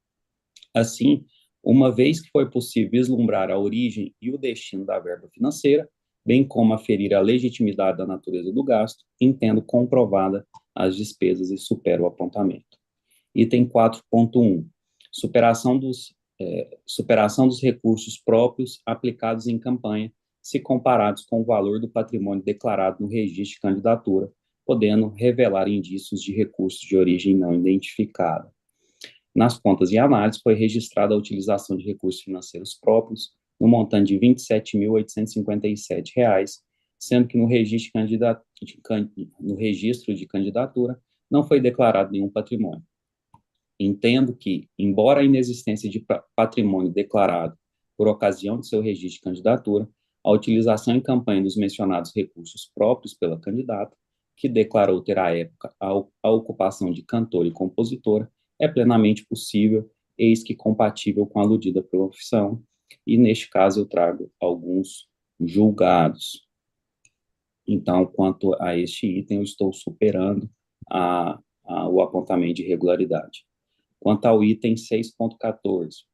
Assim, uma vez que foi possível vislumbrar a origem e o destino da verba financeira, bem como aferir a legitimidade da natureza do gasto, entendo comprovada as despesas e supero o apontamento. Item 4.1. Superação dos recursos próprios aplicados em campanha, se comparados com o valor do patrimônio declarado no registro de candidatura, podendo revelar indícios de recursos de origem não identificada. Nas contas em análise, foi registrada a utilização de recursos financeiros próprios no montante de R$ 27.857, sendo que no registro de candidatura não foi declarado nenhum patrimônio. Entendo que, embora a inexistência de patrimônio declarado por ocasião de seu registro de candidatura, a utilização em campanha dos mencionados recursos próprios pela candidata, que declarou ter à época a ocupação de cantora e compositora, é plenamente possível, eis que compatível com a aludida profissão, e neste caso eu trago alguns julgados. Então, quanto a este item, eu estou superando o apontamento de irregularidade. Quanto ao item 6.14,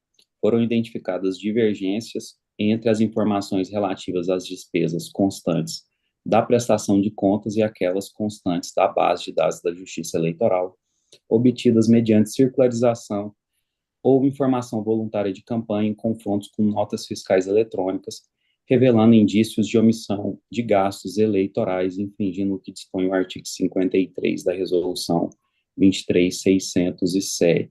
foram identificadas divergências entre as informações relativas às despesas constantes da prestação de contas e aquelas constantes da base de dados da Justiça Eleitoral, obtidas mediante circularização ou informação voluntária de campanha em confrontos com notas fiscais eletrônicas, revelando indícios de omissão de gastos eleitorais, infringindo o que dispõe o artigo 53 da Resolução 23.607.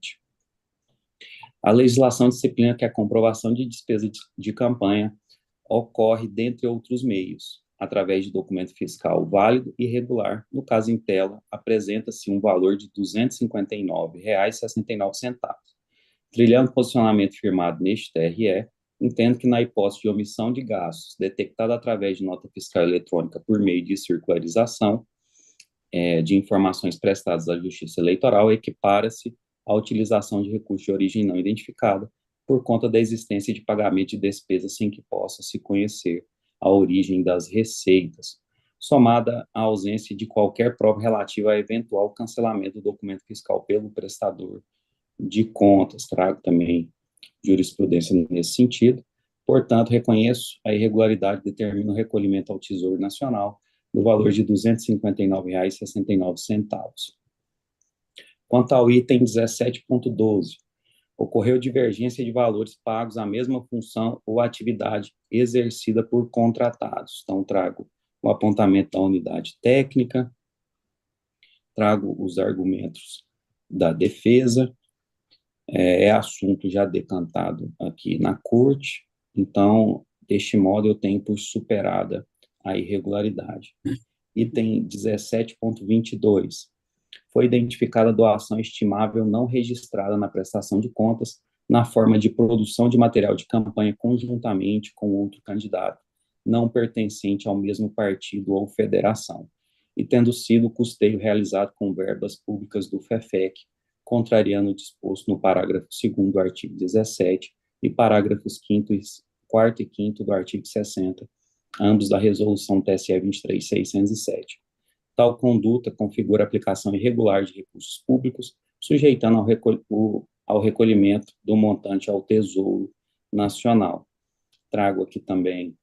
A legislação disciplina que a comprovação de despesa de campanha ocorre, dentre outros meios, através de documento fiscal válido e regular. No caso em tela, apresenta-se um valor de R$ 259,69. Trilhando o posicionamento firmado neste TRE, entendo que na hipótese de omissão de gastos detectada através de nota fiscal eletrônica por meio de circularização de informações prestadas à Justiça Eleitoral, equipara-se à utilização de recurso de origem não identificada por conta da existência de pagamento de despesas sem que possa se conhecer a origem das receitas, somada à ausência de qualquer prova relativa a eventual cancelamento do documento fiscal pelo prestador de contas. Trago também jurisprudência nesse sentido. Portanto, reconheço a irregularidade e determino o recolhimento ao Tesouro Nacional do valor de R$ 259,69. Quanto ao item 17.12, ocorreu divergência de valores pagos à mesma função ou atividade exercida por contratados. Então, trago o apontamento da unidade técnica, trago os argumentos da defesa, é assunto já decantado aqui na corte, então, deste modo, eu tenho por superada a irregularidade. Item 17.22. Foi identificada doação estimável não registrada na prestação de contas na forma de produção de material de campanha conjuntamente com outro candidato, não pertencente ao mesmo partido ou federação, e tendo sido custeio realizado com verbas públicas do FEFEC, contrariando o disposto no parágrafo 2º do artigo 17 e parágrafos 4º e 5º do artigo 60, ambos da Resolução TSE 23.607. Tal conduta configura aplicação irregular de recursos públicos, sujeitando ao recolhimento do montante ao Tesouro Nacional. Trago aqui também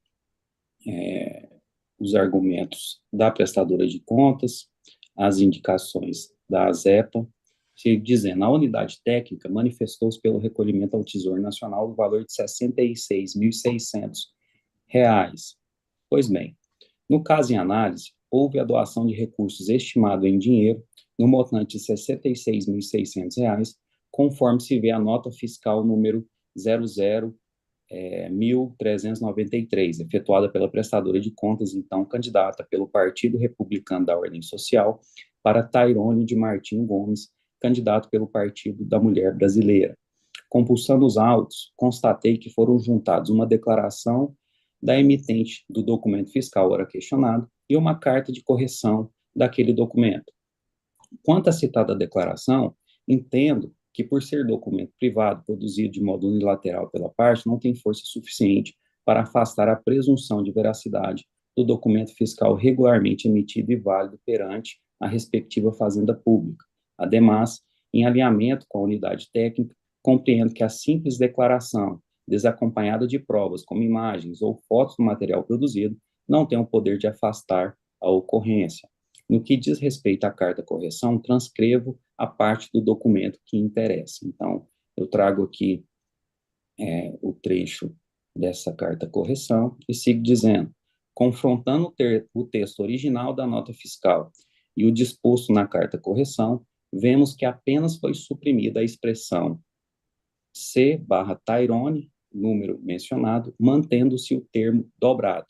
os argumentos da prestadora de contas, as indicações da ASEPA, dizendo: a unidade técnica manifestou-se pelo recolhimento ao Tesouro Nacional do valor de R$ 66.600. Pois bem, no caso em análise, houve a doação de recursos estimado em dinheiro no montante de R$ 66.600, conforme se vê a nota fiscal número 1393, efetuada pela prestadora de contas, então candidata pelo Partido Republicano da Ordem Social, para Tairone de Martim Gomes, candidato pelo Partido da Mulher Brasileira. Compulsando os autos, constatei que foram juntados uma declaração da emitente do documento fiscal ora questionado e uma carta de correção daquele documento. Quanto à citada declaração, entendo que, por ser documento privado produzido de modo unilateral pela parte, não tem força suficiente para afastar a presunção de veracidade do documento fiscal regularmente emitido e válido perante a respectiva fazenda pública. Ademais, em alinhamento com a unidade técnica, compreendo que a simples declaração, desacompanhada de provas como imagens ou fotos do material produzido, não tem o poder de afastar a ocorrência. No que diz respeito à carta-correção, transcrevo a parte do documento que interessa. Então, eu trago aqui o trecho dessa carta-correção e sigo dizendo: confrontando o texto original da nota fiscal e o disposto na carta-correção, vemos que apenas foi suprimida a expressão C/Tairone, número mencionado, mantendo-se o termo dobrado,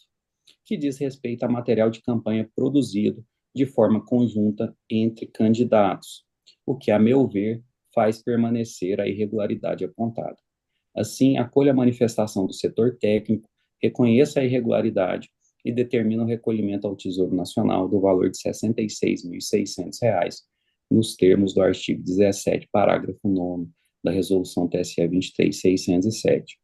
que diz respeito a material de campanha produzido de forma conjunta entre candidatos, o que, a meu ver, faz permanecer a irregularidade apontada. Assim, acolho a manifestação do setor técnico, reconheço a irregularidade e determino o recolhimento ao Tesouro Nacional do valor de R$ 66.600, nos termos do artigo 17, parágrafo 9º da Resolução TSE 23.607.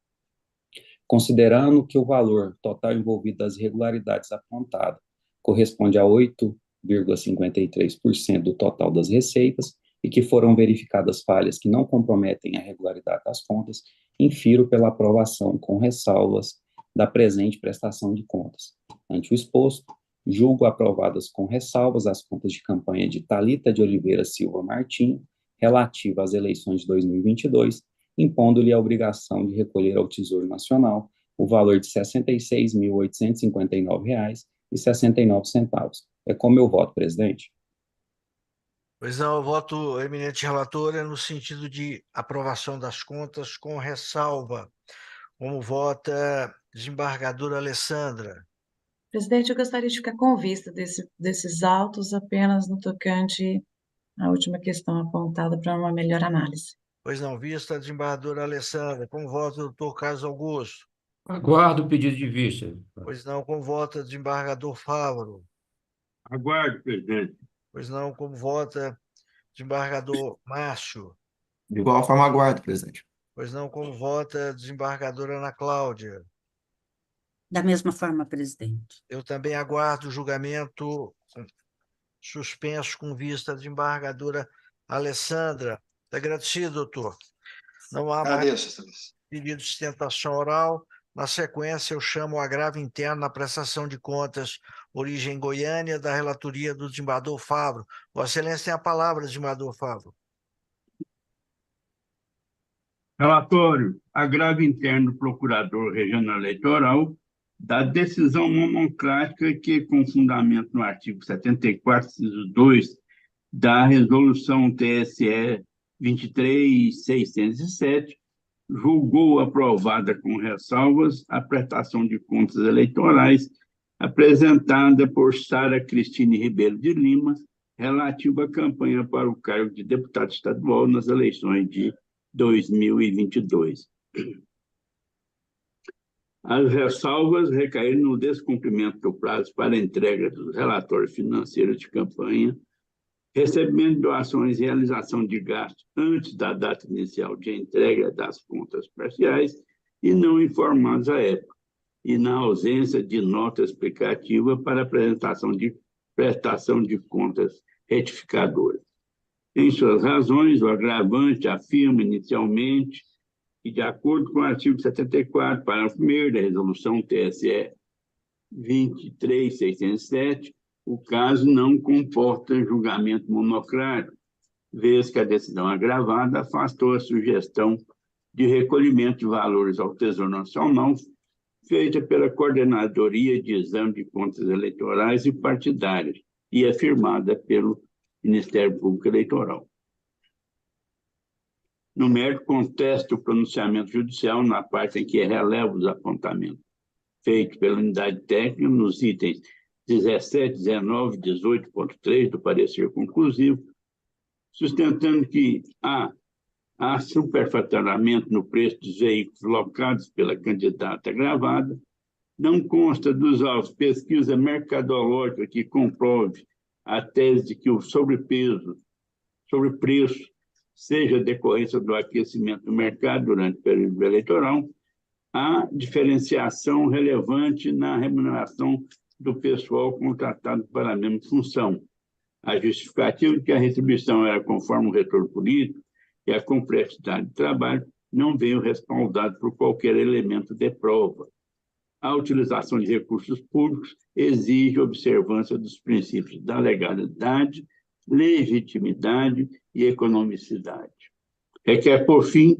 Considerando que o valor total envolvido das irregularidades apontadas corresponde a 8,53% do total das receitas e que foram verificadas falhas que não comprometem a regularidade das contas, infiro pela aprovação com ressalvas da presente prestação de contas. Ante o exposto, julgo aprovadas com ressalvas as contas de campanha de Thalita de Oliveira Silva Martim, relativa às eleições de 2022, impondo-lhe a obrigação de recolher ao Tesouro Nacional o valor de R$ 66.859,69. É como eu voto, presidente. Pois não, o voto, eminente relator, é no sentido de aprovação das contas com ressalva. Como vota desembargadora Alessandra? Presidente, eu gostaria de ficar com vista desses autos apenas no tocante à última questão apontada para uma melhor análise. Pois não, vista a desembargadora Alessandra. Como vota o doutor Carlos Augusto? Aguardo o pedido de vista. Pois não, como vota desembargador Fávaro? Aguardo, presidente. Pois não, como vota desembargador Márcio? De igual forma, aguardo, presidente. Pois não, como vota desembargadora Ana Cláudia? Da mesma forma, presidente. Eu também aguardo o julgamento suspenso com vista à desembargadora Alessandra. Está agradecido, doutor. Não há mais Agradeço. pedido de sustentação oral. Na sequência, eu chamo o agravo interno na prestação de contas origem Goiânia, da relatoria do desembargador Fávaro. Vossa Excelência tem a palavra, desembargador Fávaro. Relatório: agravo interno do Procurador Regional Eleitoral da decisão monocrática que, com fundamento no artigo 74, inciso 2, da Resolução TSE 23.607, julgou aprovada com ressalvas a prestação de contas eleitorais apresentada por Sara Cristine Ribeiro de Lima, relativa à campanha para o cargo de deputado estadual nas eleições de 2022. As ressalvas recaíram no descumprimento do prazo para a entrega dos relatórios financeiros de campanha, recebimento de doações e realização de gastos antes da data inicial de entrega das contas parciais e não informados à época, e na ausência de nota explicativa para apresentação de prestação de contas retificadoras. Em suas razões, o agravante afirma inicialmente que, de acordo com o artigo 74, parágrafo 1º da Resolução TSE 23.607, o caso não comporta julgamento monocrático, vez que a decisão agravada afastou a sugestão de recolhimento de valores ao Tesouro Nacional feita pela Coordenadoria de Exame de Contas Eleitorais e Partidárias e afirmada pelo Ministério Público Eleitoral. No mérito, contesta o pronunciamento judicial na parte em que releva os apontamentos feitos pela unidade técnica nos itens 17, 19 e 18.3 do parecer conclusivo, sustentando que há superfaturamento no preço dos veículos locados pela candidata gravada, não consta dos autos pesquisa mercadológica que comprove a tese de que o sobrepreço seja decorrência do aquecimento do mercado durante o período eleitoral, há diferenciação relevante na remuneração do pessoal contratado para a mesma função. A justificativa de que a retribuição era conforme o retorno político e a complexidade do trabalho não veio respaldado por qualquer elemento de prova. A utilização de recursos públicos exige observância dos princípios da legalidade, legitimidade e economicidade. Requer, por fim,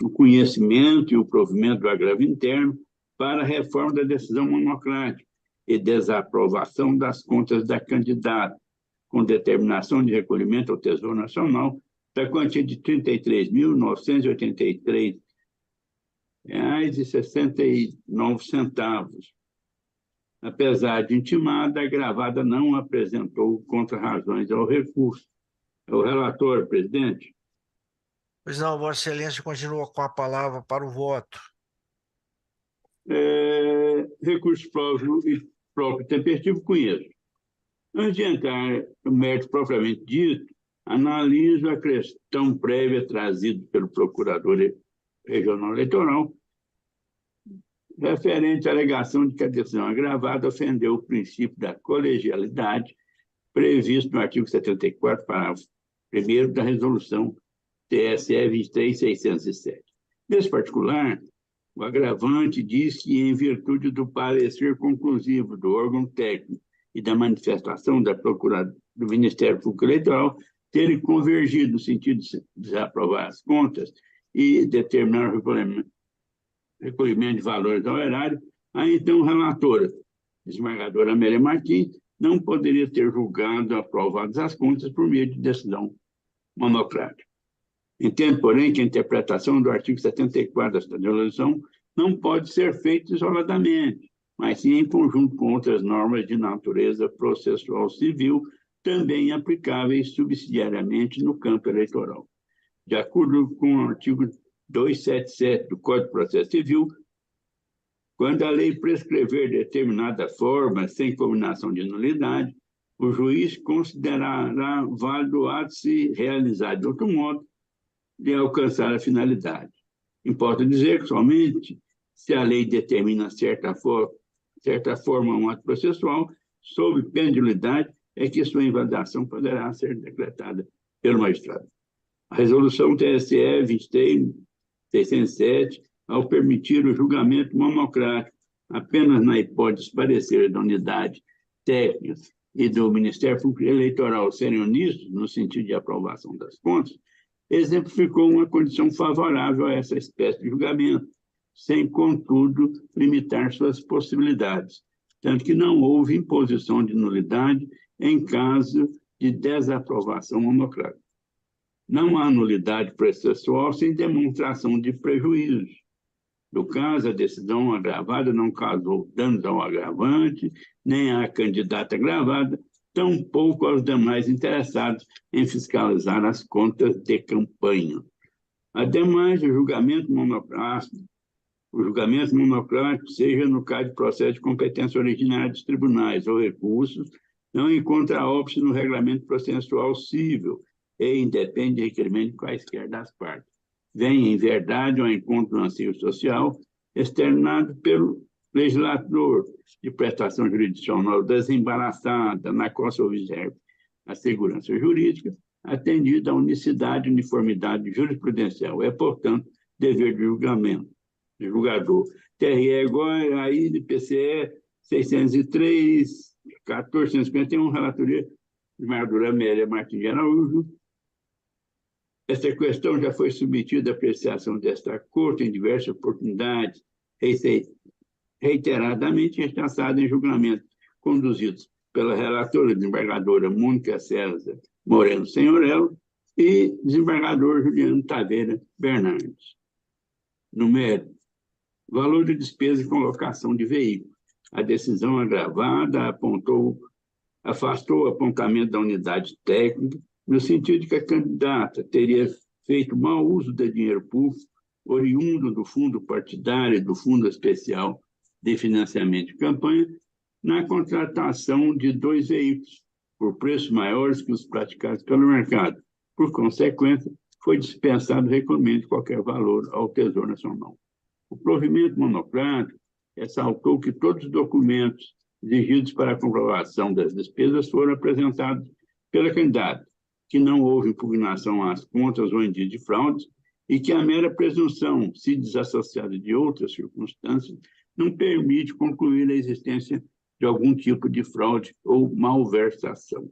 o conhecimento e o provimento do agravo interno para a reforma da decisão monocrática e desaprovação das contas da candidata, com determinação de recolhimento ao Tesouro Nacional da quantia de R$ 33.983,69. Apesar de intimada, a gravada não apresentou contra-razões ao recurso. É o relator, presidente. Pois não, Vossa Excelência continua com a palavra para o voto. Recurso próprio e tempestivo, conheço. Antes de entrar no mérito propriamente dito, analiso a questão prévia trazida pelo Procurador Regional Eleitoral, referente à alegação de que a decisão agravada ofendeu o princípio da colegialidade previsto no artigo 74, parágrafo 1º da Resolução TSE 23.607. Nesse particular, o agravante diz que, em virtude do parecer conclusivo do órgão técnico e da manifestação da Procuradoria do Ministério Público Eleitoral, terem convergido no sentido de desaprovar as contas e determinar o recolhimento de valores ao erário, a então relatora, desembargadora Amélia Martins, não poderia ter julgado aprovadas as contas por meio de decisão monocrática. Entendo, porém, que a interpretação do artigo 74 da Resolução não pode ser feita isoladamente, mas sim em conjunto com outras normas de natureza processual civil, também aplicáveis subsidiariamente no campo eleitoral. De acordo com o artigo 277 do Código de Processo Civil, quando a lei prescrever determinada forma sem combinação de nulidade, o juiz considerará válido o ato se realizar de outro modo de alcançar a finalidade. Importa dizer que somente se a lei determina certa forma um ato processual, sob pena de nulidade, é que sua invalidação poderá ser decretada pelo magistrado. A resolução TSE 23.607, ao permitir o julgamento monocrático apenas na hipótese de parecer da unidade técnica e do Ministério Público Eleitoral serem uníssonos no sentido de aprovação das contas, exemplificou uma condição favorável a essa espécie de julgamento, sem, contudo, limitar suas possibilidades, tanto que não houve imposição de nulidade em caso de desaprovação monocrática. Não há nulidade processual sem demonstração de prejuízo. No caso, a decisão agravada não causou danos ao agravante, nem à candidata agravada, tampouco aos demais interessados em fiscalizar as contas de campanha. Ademais, o julgamento monocrático, seja no caso de processo de competência originária dos tribunais ou recursos, não encontra óbice no regulamento processual civil e independe de requerimento de quaisquer das partes. Vem, em verdade, ao encontro do anseio social externado pelo legislador de prestação jurisdicional desembaraçada, na qual se observe a segurança jurídica, atendida à unicidade e uniformidade jurisprudencial. É, portanto, dever de julgamento do julgador. TRE agora, aí, de PCE 603, 1451, relatoria de Desembargadora Amélia Martins de Araújo. Esta questão já foi submetida à apreciação desta Corte em diversas oportunidades, reiteradamente rechaçada em julgamentos conduzidos pela relatora desembargadora Mônica César Moreno Senhorello e desembargador Juliano Taveira Bernardes. No mérito, valor de despesa com locação de veículo. A decisão agravada afastou o apontamento da unidade técnica, no sentido de que a candidata teria feito mau uso do dinheiro público, oriundo do fundo partidário e do fundo especial de financiamento de campanha, na contratação de 2 veículos, por preços maiores que os praticados pelo mercado. Por consequência, foi dispensado o recolhimento de qualquer valor ao Tesouro Nacional. O provimento monocrático ressaltou que todos os documentos exigidos para a comprovação das despesas foram apresentados pela candidata, que não houve impugnação às contas ou indício de fraudes e que a mera presunção, se desassociada de outras circunstâncias, não permite concluir a existência de algum tipo de fraude ou malversação.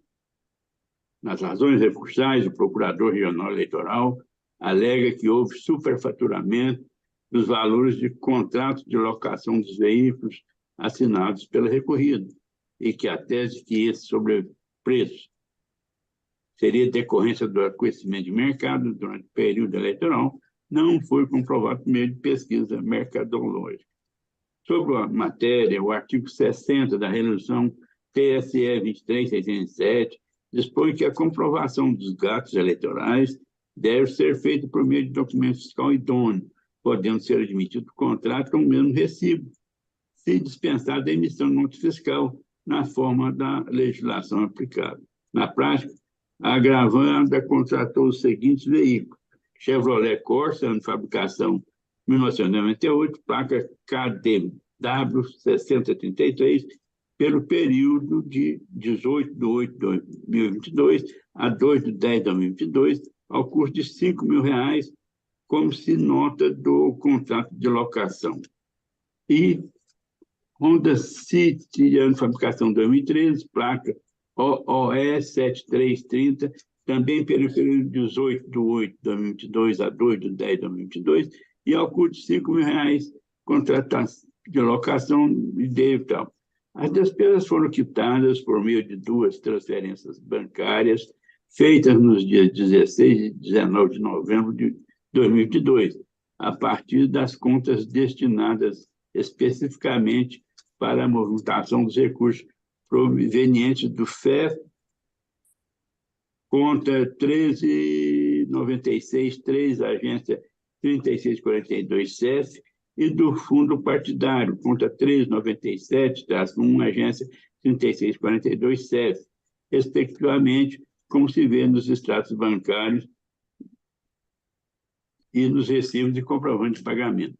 Nas razões recursais, o Procurador Regional Eleitoral alega que houve superfaturamento dos valores de contratos de locação dos veículos assinados pelo recorrido e que a tese que esse sobrepreço seria decorrência do aquecimento de mercado durante o período eleitoral não foi comprovado por meio de pesquisa mercadológica. Sobre a matéria, o artigo 60 da Resolução TSE 23.607 dispõe que a comprovação dos gastos eleitorais deve ser feita por meio de documento fiscal idôneo, podendo ser admitido o contrato com o mesmo recibo, se dispensada a emissão de nota fiscal na forma da legislação aplicada. Na prática, a agravanda contratou os seguintes veículos: Chevrolet Corsa, ano de fabricação 1998, placa KDW 6033, pelo período de 18/8/2022 a 2/10/2022, ao custo de R$ 5.000, como se nota do contrato de locação. E Honda City, ano de fabricação 2013, placa OE 7330, também pelo período de 18/8/2022 a 2/10/2022, e ao custo de R$ 5.000, contratação de locação e tal. As despesas foram quitadas por meio de 2 transferências bancárias feitas nos dias 16 e 19 de novembro de 2022, a partir das contas destinadas especificamente para a movimentação dos recursos provenientes do FEF, conta 1396.3, agência 3642 CEF, e do fundo partidário, conta 397-1, agência 3642 CEF, respectivamente, como se vê nos extratos bancários e nos recibos de comprovante de pagamento.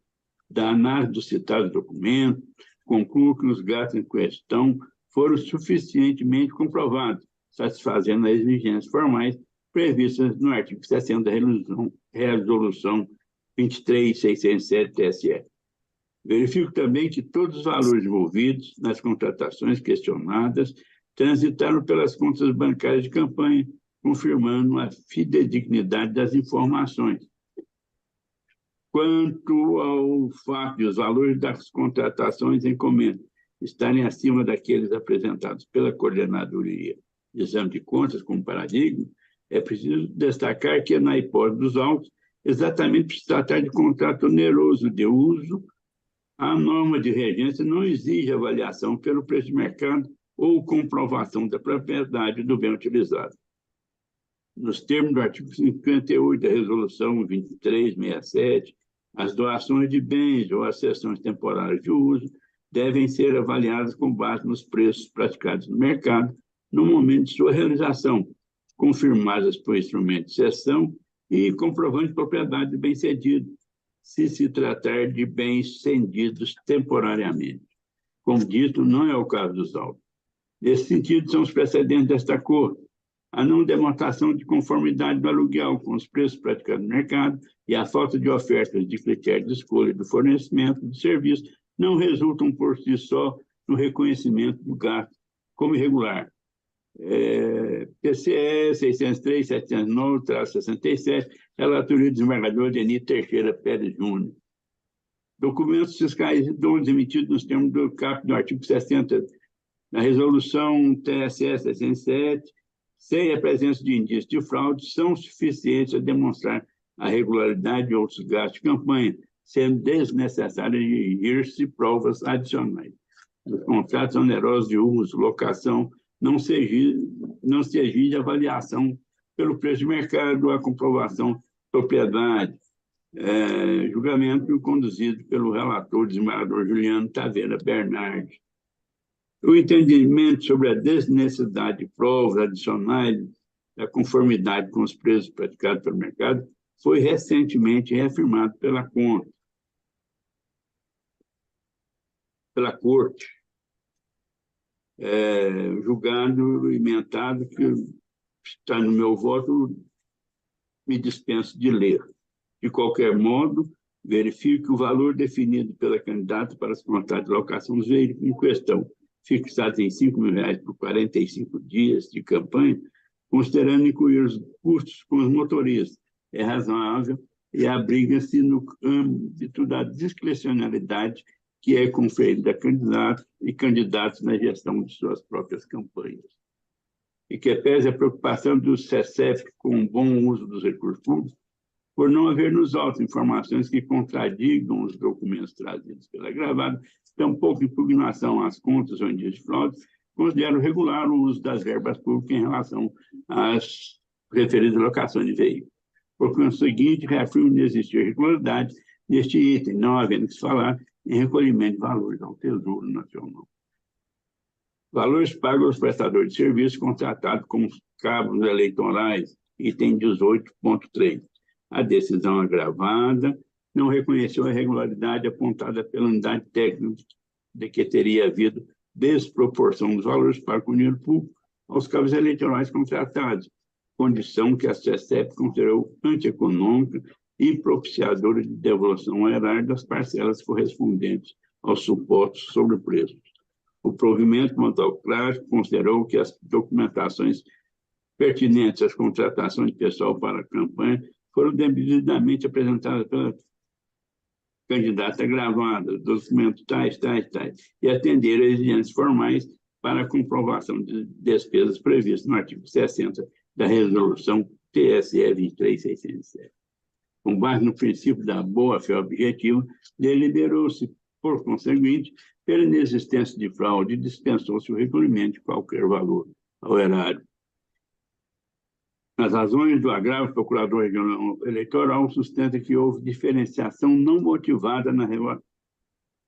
Da análise do citado documento, concluo que os gastos em questão foram suficientemente comprovados, satisfazendo as exigências formais previstas no artigo 60 da Resolução 23.607 TSE. Verifico também que todos os valores envolvidos nas contratações questionadas transitaram pelas contas bancárias de campanha, confirmando a fidedignidade das informações. Quanto ao fato de os valores das contratações em encomenda estarem acima daqueles apresentados pela Coordenadoria de Exame de Contas como paradigma, é preciso destacar que, na hipótese dos autos, exatamente por se tratar de contrato oneroso de uso, a norma de regência não exige avaliação pelo preço de mercado ou comprovação da propriedade do bem utilizado. Nos termos do artigo 58 da Resolução 2367, as doações de bens ou as cessões temporárias de uso devem ser avaliadas com base nos preços praticados no mercado no momento de sua realização, confirmadas por instrumento de cessão e comprovante de propriedade de bem cedido, se tratar de bens cedidos temporariamente. Como dito, não é o caso dos autos. Nesse sentido, são os precedentes desta Corte: a não demonstração de conformidade do aluguel com os preços praticados no mercado e a falta de ofertas de critério de escolha do fornecimento de serviço não resultam por si só no reconhecimento do gasto como irregular. PCE 603.709/67, relatoria do desembargador Denis Teixeira Pérez Júnior. Documentos fiscais idôneos emitidos nos termos do caput do artigo 60 da Resolução TSE 67, sem a presença de indícios de fraude, são suficientes a demonstrar a regularidade de outros gastos de campanha, sendo desnecessário exigir-se provas adicionais. Os contratos onerosos de uso, locação, não se exige avaliação pelo preço de mercado, a comprovação de propriedade, julgamento conduzido pelo relator desembargador Juliano Taveira Bernardi. O entendimento sobre a desnecessidade de provas adicionais da conformidade com os preços praticados pelo mercado foi recentemente reafirmado pela Corte, julgado e emendado, que está no meu voto, me dispenso de ler. De qualquer modo, verifique que o valor definido pela candidata para os contratos de locação dos veículos em questão, fixados em R$ 5.000 por 45 dias de campanha, considerando incluir os custos com os motoristas, é razoável e abriga-se no âmbito da discrecionalidade que é conferida a candidatos e candidatos na gestão de suas próprias campanhas. E que pese a preocupação do SECEF com o bom uso dos recursos públicos, por não haver nos autos informações que contradigam os documentos trazidos pela gravada, tampouco impugnação às contas ou indícios de fraude, considero regular o uso das verbas públicas em relação às referidas locações de veículos. Por conseguinte, reafirmo não existir irregularidade neste item, não havendo que se falar em recolhimento de valores ao Tesouro Nacional. Valores pagos aos prestadores de serviços contratados com os cabos eleitorais, item 18.3. A decisão agravada não reconheceu a irregularidade apontada pela unidade técnica de que teria havido desproporção dos valores pagos com dinheiro público aos cabos eleitorais contratados, condição que a SECEP considerou antieconômica e propiciadora de devolução ao erário das parcelas correspondentes aos supostos sobrepreços. O provimento montocrático considerou que as documentações pertinentes às contratações de pessoal para a campanha foram devidamente apresentadas pela candidata gravada, documentos tais, e atenderam a exigências formais para a comprovação de despesas previstas no artigo 60 da Resolução TSE 23607. Com base no princípio da boa-fé objetiva, deliberou-se, por conseguinte, pela inexistência de fraude, dispensou-se o recolhimento de qualquer valor ao erário. Nas razões do agravo, o Procurador Regional Eleitoral sustenta que houve diferenciação não motivada na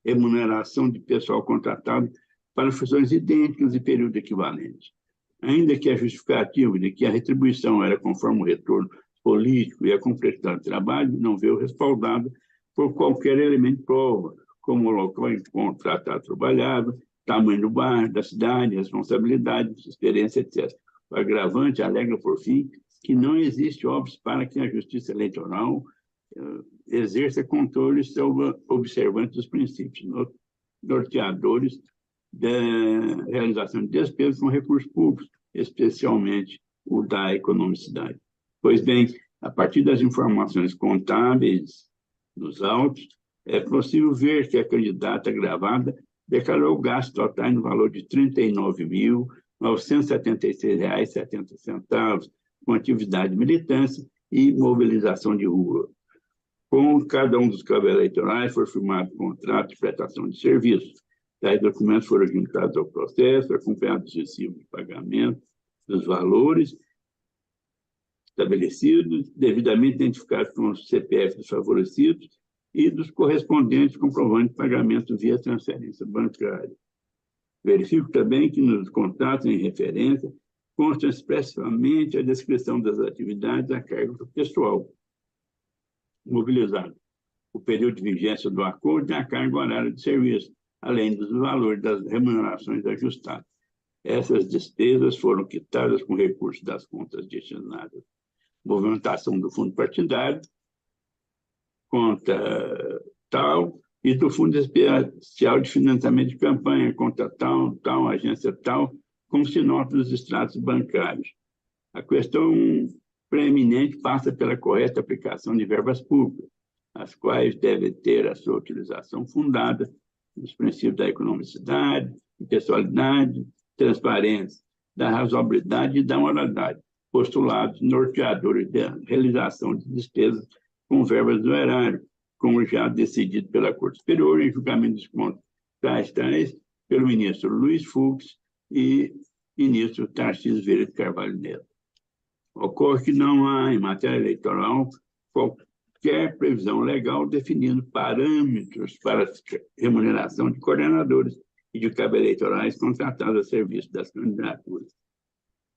remuneração de pessoal contratado para funções idênticas e período equivalente. Ainda que a justificativa de que a retribuição era conforme o retorno político e a complexidade do trabalho não veio respaldada por qualquer elemento de prova, como o local em que o contratado trabalhava, tamanho do bairro, da cidade, responsabilidade, experiência, etc. O agravante alega, por fim, que não existe óbice para que a Justiça Eleitoral exerça controle sobre observante dos princípios norteadores da realização de despesas com recursos públicos, especialmente o da economicidade. Pois bem, a partir das informações contábeis dos autos, é possível ver que a candidata gravada declarou gastos totais no valor de R$ 39.976,70, com atividade de militância e mobilização de rua. Com cada um dos cabos eleitorais foi firmado contrato de prestação de serviços. Tais documentos foram juntados ao processo, acompanhados dos recibos de pagamento, dos valores estabelecidos, devidamente identificados com os CPF dos favorecidos e dos correspondentes comprovantes de pagamento via transferência bancária. Verifico também que nos contratos em referência consta expressamente a descrição das atividades a cargo do pessoal mobilizado, o período de vigência do acordo e a carga horária de serviço, além dos valores das remunerações ajustadas. Essas despesas foram quitadas com recursos das contas destinadas à movimentação do fundo partidário, conta tal, e do Fundo Especial de Financiamento de Campanha, conta tal, agência tal, como se nota nos extratos bancários. A questão preeminente passa pela correta aplicação de verbas públicas, as quais devem ter a sua utilização fundada nos princípios da economicidade, impessoalidade, transparência, da razoabilidade e da moralidade, postulados norteadores da realização de despesas com verbas do erário, como já decidido pela Corte Superior em julgamento dos pontos tais pelo ministro Luiz Fux e ministro Tarcísio Vieira de Carvalho Neto. Ocorre que não há, em matéria eleitoral, qualquer previsão legal definindo parâmetros para a remuneração de coordenadores e de cabos eleitorais contratados a serviço das candidaturas.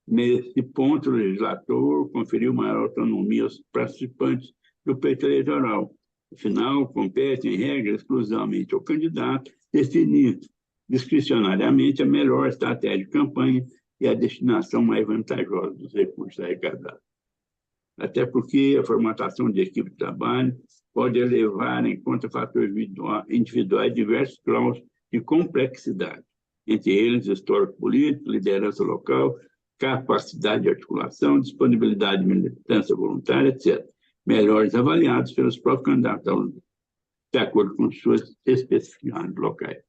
Nesse ponto, o legislador conferiu maior autonomia aos participantes do pleito eleitoral. Afinal, compete, em regra, exclusivamente ao candidato definir discricionariamente a melhor estratégia de campanha e a destinação mais vantajosa dos recursos arrecadados. Até porque a formatação de equipe de trabalho pode levar em conta fatores individuais diversos graus de complexidade, entre eles histórico político, liderança local, capacidade de articulação, disponibilidade de militância voluntária, etc., melhores avaliados pelos próprios candidatos de acordo com suas especificidades locais.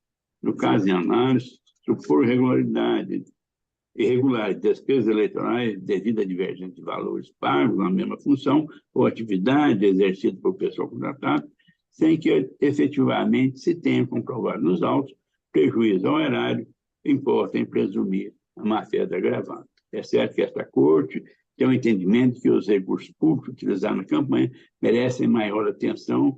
No caso em análise, supor irregulares despesas eleitorais devido a divergência de valores pagos na mesma função ou atividade exercida por pessoa contratada, sem que efetivamente se tenha comprovado nos autos prejuízo ao erário, importa em presumir a má-fé da agravante. É certo que esta Corte tem o entendimento que os recursos públicos utilizados na campanha merecem maior atenção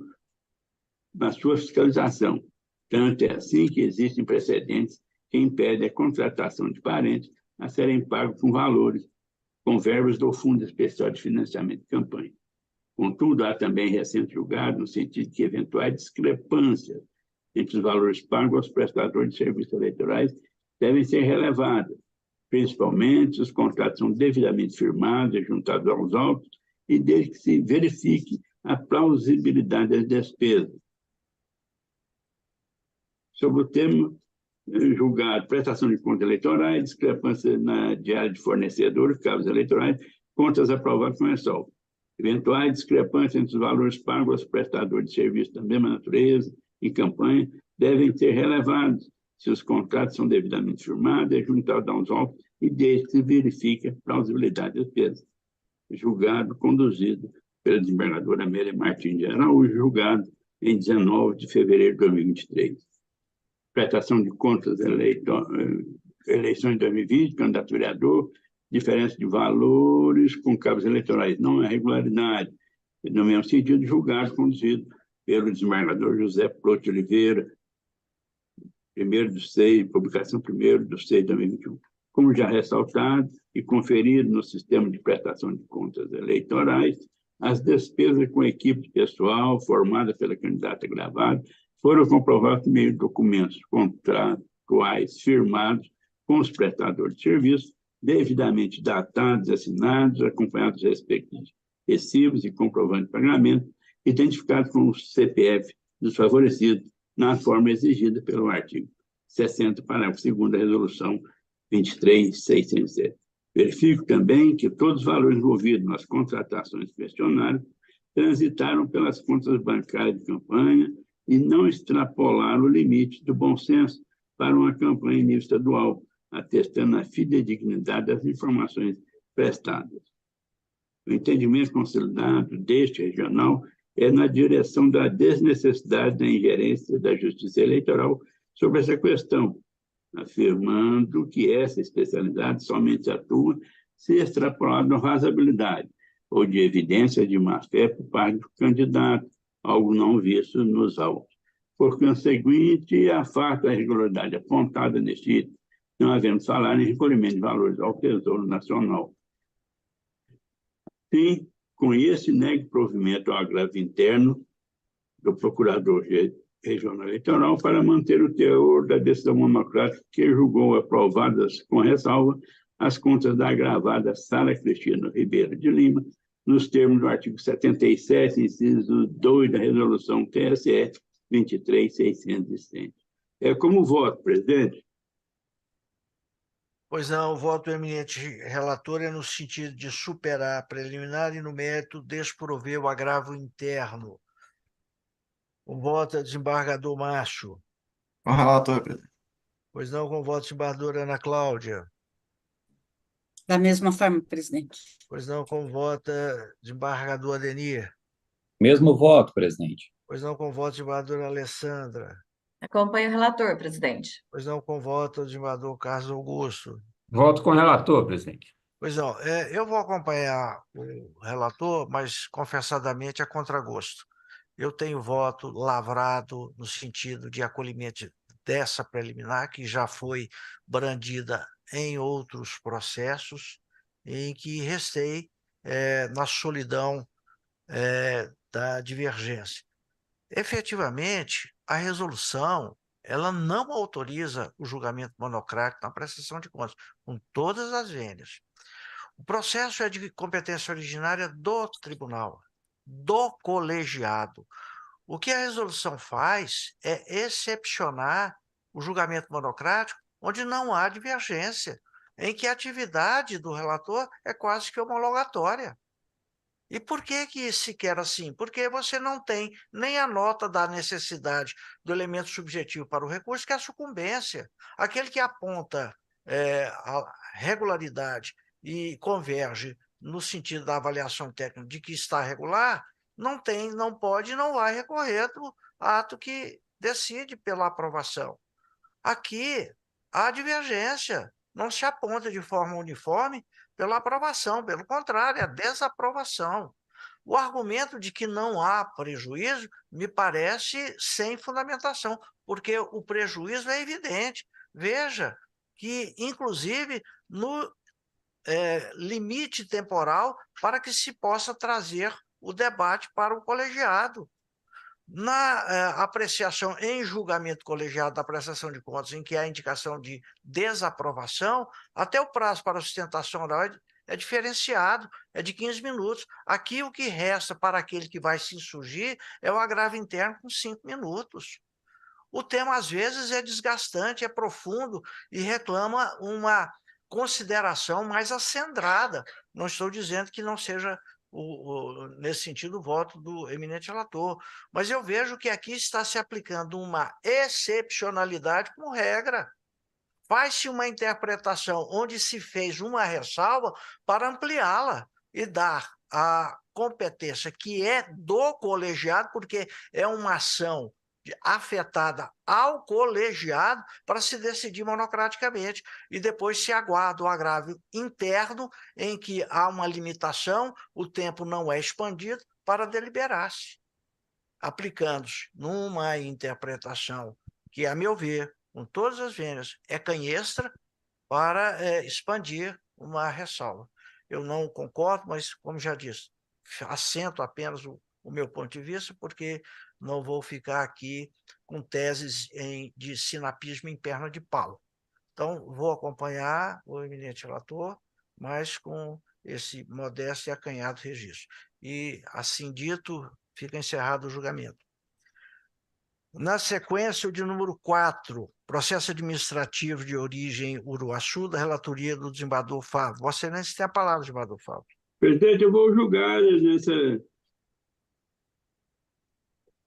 na sua fiscalização. Tanto é assim que existem precedentes que impedem a contratação de parentes a serem pagos com valores, com verbas do Fundo Especial de Financiamento de Campanha. Contudo, há também recente julgado no sentido que eventuais discrepâncias entre os valores pagos aos prestadores de serviços eleitorais devem ser relevadas, principalmente se os contratos são devidamente firmados e juntados aos autos e desde que se verifique a plausibilidade das despesas. Sobre o tema julgado, prestação de contas eleitorais, discrepância na diária de fornecedores, cabos eleitorais, contas aprovadas com ressalva. Eventuais discrepâncias entre os valores pagos aos prestadores de serviços da mesma natureza e campanha devem ser relevados se os contratos são devidamente firmados e juntados aos autos e desde que se verifique a plausibilidade das despesas. Julgado, conduzido pela desembargadora Amélia Martins de Araújo, julgado em 19 de fevereiro de 2023. Prestação de contas, eleições de 2020, candidato a vereador, diferença de valores com cabos eleitorais, não é regularidade. No mesmo sentido, julgado, conduzido pelo desembargador José Ploto de Oliveira, 1º/6, publicação 1º/6 de 2021. Como já ressaltado e conferido no sistema de prestação de contas eleitorais, as despesas com equipe pessoal formada pela candidata gravada foram comprovadas por meio de documentos contratuais firmados com os prestadores de serviço, devidamente datados, assinados, acompanhados dos respectivos recibos e comprovantes de pagamento, identificados com o CPF dos favorecidos, na forma exigida pelo artigo 60, parágrafo 2º da Resolução 23.607. Verifico também que todos os valores envolvidos nas contratações questionárias transitaram pelas contas bancárias de campanha e não extrapolaram o limite do bom senso para uma campanha em nível estadual, atestando a fidedignidade das informações prestadas. O entendimento consolidado deste regional é na direção da desnecessidade da ingerência da Justiça Eleitoral sobre essa questão, afirmando que essa especialidade somente atua se extrapolada a razoabilidade ou de evidência de má-fé por parte do candidato, algo não visto nos autos. Por conseguinte, afasta a irregularidade apontada neste item, não havendo salário em recolhimento de valores ao Tesouro Nacional. Sim, com esse nega provimento ao agravo interno do Procurador Regional Eleitoral para manter o teor da decisão monocrática que julgou aprovadas com ressalva as contas da agravada Sara Cristina Ribeiro de Lima, nos termos do artigo 77, inciso 2 da Resolução TSE 23.607. Como voto, presidente? Pois não, o voto do eminente relator é no sentido de superar preliminar e no mérito desprover o agravo interno. Com voto a desembargador Márcio. Com o relator, presidente. Pois não, com voto a desembargadora Ana Cláudia. Da mesma forma, presidente. Pois não, como vota desembargador Adenir? Mesmo voto, presidente. Pois não, com voto desembargadora Alessandra? Acompanho o relator, presidente. Pois não, com voto desembargador Carlos Augusto? Voto com o relator, presidente. Pois não, eu vou acompanhar o relator, mas confessadamente a contragosto. Eu tenho voto lavrado no sentido de acolhimento dessa preliminar, que já foi brandida em outros processos, em que restei na solidão da divergência. Efetivamente, a resolução ela não autoriza o julgamento monocrático na prestação de contas, com todas as vênias. O processo é de competência originária do tribunal, do colegiado. O que a resolução faz é excepcionar o julgamento monocrático onde não há divergência, em que a atividade do relator é quase que homologatória. E por que se quer assim? Porque você não tem nem a nota da necessidade do elemento subjetivo para o recurso, que é a sucumbência. Aquele que aponta a regularidade e converge no sentido da avaliação técnica de que está regular, não tem, não pode e não vai recorrer do ato que decide pela aprovação. Aqui, há divergência, não se aponta de forma uniforme pela aprovação, pelo contrário, é a desaprovação. O argumento de que não há prejuízo me parece sem fundamentação, porque o prejuízo é evidente. Veja que, inclusive, no limite temporal para que se possa trazer o debate para o colegiado. Na apreciação em julgamento colegiado da prestação de contas, em que há indicação de desaprovação, até o prazo para sustentação oral é diferenciado, é de 15 minutos. Aqui o que resta para aquele que vai se insurgir é o agravo interno com 5 minutos. O tema, às vezes, é desgastante, é profundo e reclama uma consideração mais acendrada. Não estou dizendo que não seja, nesse sentido, o voto do eminente relator, mas eu vejo que aqui está se aplicando uma excepcionalidade como regra. Faz-se uma interpretação onde se fez uma ressalva para ampliá-la e dar a competência que é do colegiado, porque é uma ação afetada ao colegiado para se decidir monocraticamente. E depois se aguarda o agravo interno, em que há uma limitação, o tempo não é expandido para deliberar-se, aplicando-se numa interpretação que, a meu ver, com todas as vênias, é canhestra para expandir uma ressalva. Eu não concordo, mas, como já disse, assento apenas o meu ponto de vista, porque não vou ficar aqui com teses de sinapismo em perna de pau. Então, vou acompanhar o eminente relator, mas com esse modesto e acanhado registro. E, assim dito, fica encerrado o julgamento. Na sequência, o de número 4, processo administrativo de origem Uruaçu, da relatoria do desembargador Fábio. Vossa Excelência tem a palavra, desembargador Fábio. Presidente, eu vou julgar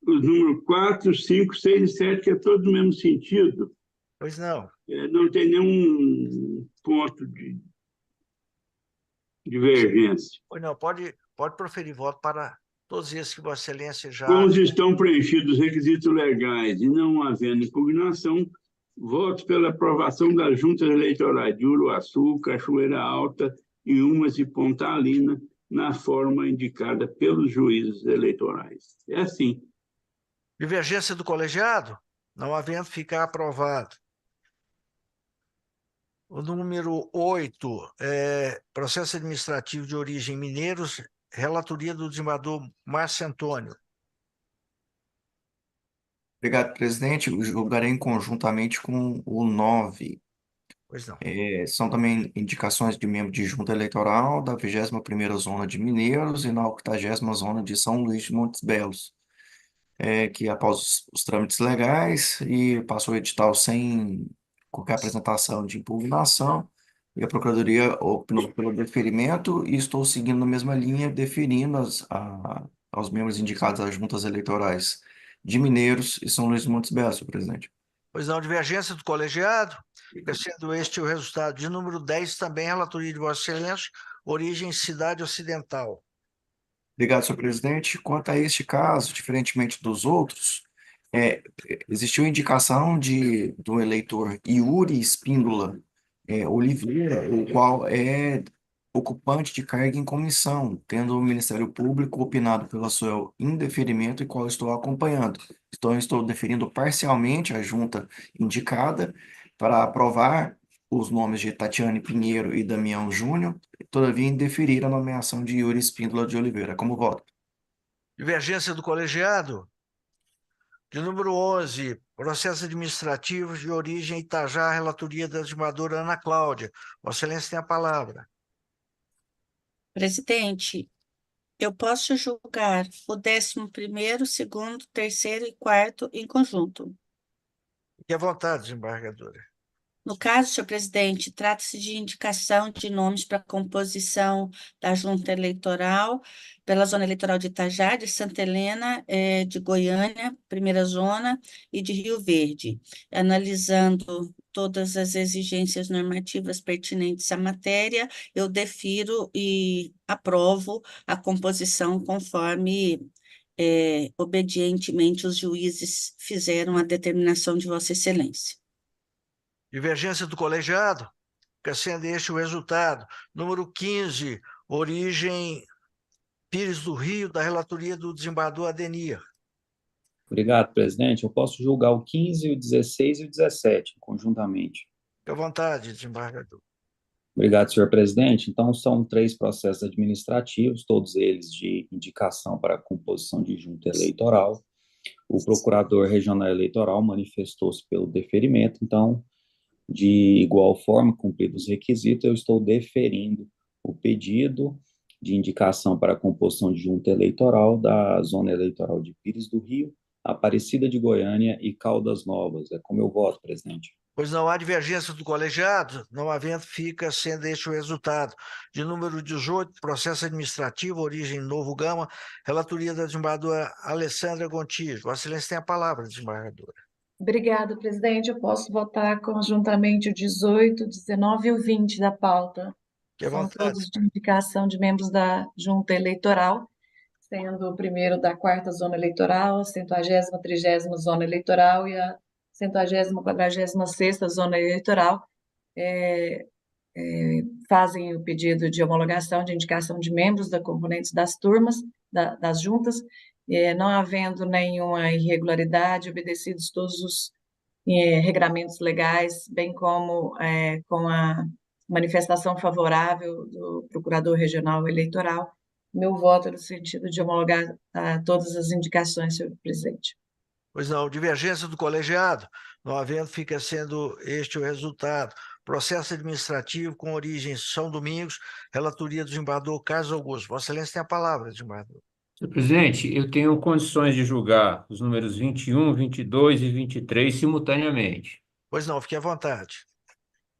os números 4, 5, 6 e 7, que é todo no mesmo sentido. Pois não. Não tem nenhum ponto de divergência. Pois não, pode proferir voto para todos esses que Vossa Excelência já... Como estão preenchidos os requisitos legais e não havendo impugnação, voto pela aprovação das juntas eleitorais de Uruaçu, Cachoeira Alta, Inhumas e Pontalina, na forma indicada pelos juízes eleitorais. É assim. Divergência do colegiado? Não havendo, ficar aprovado. O número 8, processo administrativo de origem Mineiros, relatoria do desembargador Márcio Antônio. Obrigado, presidente. Eu julgarei conjuntamente com o 9. Pois não. São também indicações de membro de junta eleitoral da 21ª Zona de Mineiros e na 80ª Zona de São Luís de Montes Belos, que após os trâmites legais e passou o edital sem qualquer apresentação de impugnação, e a Procuradoria optou pelo deferimento e estou seguindo na mesma linha, deferindo aos membros indicados às juntas eleitorais de Mineiros e São Luís de Montes Belos, senhor presidente. Pois não, divergência do colegiado, fica sendo este o resultado. De número 10, também relatoria de Vossa Excelência, origem cidade ocidental. Obrigado, senhor presidente. Quanto a este caso, diferentemente dos outros, existiu indicação do eleitor Yuri Espíndola Oliveira, o qual é ocupante de cargo em comissão, tendo o Ministério Público opinado pelo seu indeferimento e qual estou acompanhando. Então, eu estou deferindo parcialmente a junta indicada para aprovar os nomes de Tatiane Pinheiro e Damião Júnior, todavia indeferir a nomeação de Yuri Espíndola de Oliveira. Como voto? Divergência do colegiado. De número 11, processo administrativo de origem Itajá, relatoria da examinadora Ana Cláudia. Vossa Excelência tem a palavra. Presidente, eu posso julgar o 11º, 2º, 3º e 4º em conjunto. Fique à vontade, desembargadora. No caso, senhor presidente, trata-se de indicação de nomes para composição da junta eleitoral pela zona eleitoral de Itajá, de Santa Helena, de Goiânia, primeira zona, e de Rio Verde, analisando todas as exigências normativas pertinentes à matéria, eu defiro e aprovo a composição conforme obedientemente os juízes fizeram a determinação de Vossa Excelência. Divergência do colegiado, fica sendo este o resultado. Número 15, origem Pires do Rio, da relatoria do desembargador Adenir. Obrigado, presidente. Eu posso julgar o 15, o 16 e o 17 conjuntamente. Fique à vontade, desembargador. Obrigado, senhor presidente. Então, são 3 processos administrativos, todos eles de indicação para a composição de junta eleitoral. O procurador regional eleitoral manifestou-se pelo deferimento, então, de igual forma, cumpridos os requisitos, eu estou deferindo o pedido de indicação para a composição de junta eleitoral da zona eleitoral de Pires do Rio, Aparecida de Goiânia e Caldas Novas. É como eu voto, presidente. Pois não há divergência do colegiado, não havendo, fica sendo este o resultado. De número 18, processo administrativo, origem Novo Gama, relatoria da desembargadora Alessandra Gontijo. Vossa Excelência tem a palavra, desembargadora. Obrigada, presidente. Eu posso votar conjuntamente o 18, o 19 e o 20 da pauta. Fique à São vontade. todos de indicação de membros da junta eleitoral, sendo o primeiro da 4ª zona eleitoral, a 150ª, 30ª zona eleitoral e a 150ª, 46ª zona eleitoral. Fazem o pedido de homologação de indicação de membros da componentes das turmas, das juntas, não havendo nenhuma irregularidade, obedecidos todos os regramentos legais, bem como com a manifestação favorável do Procurador Regional Eleitoral. Meu voto é no sentido de homologar todas as indicações, senhor presidente. Pois não, divergência do colegiado, não havendo, fica sendo este o resultado. Processo administrativo com origem São Domingos, relatoria do desembargador Carlos Augusto. Vossa Excelência tem a palavra, desembargador. Senhor presidente, eu tenho condições de julgar os números 21, 22 e 23 simultaneamente. Pois não, fique à vontade.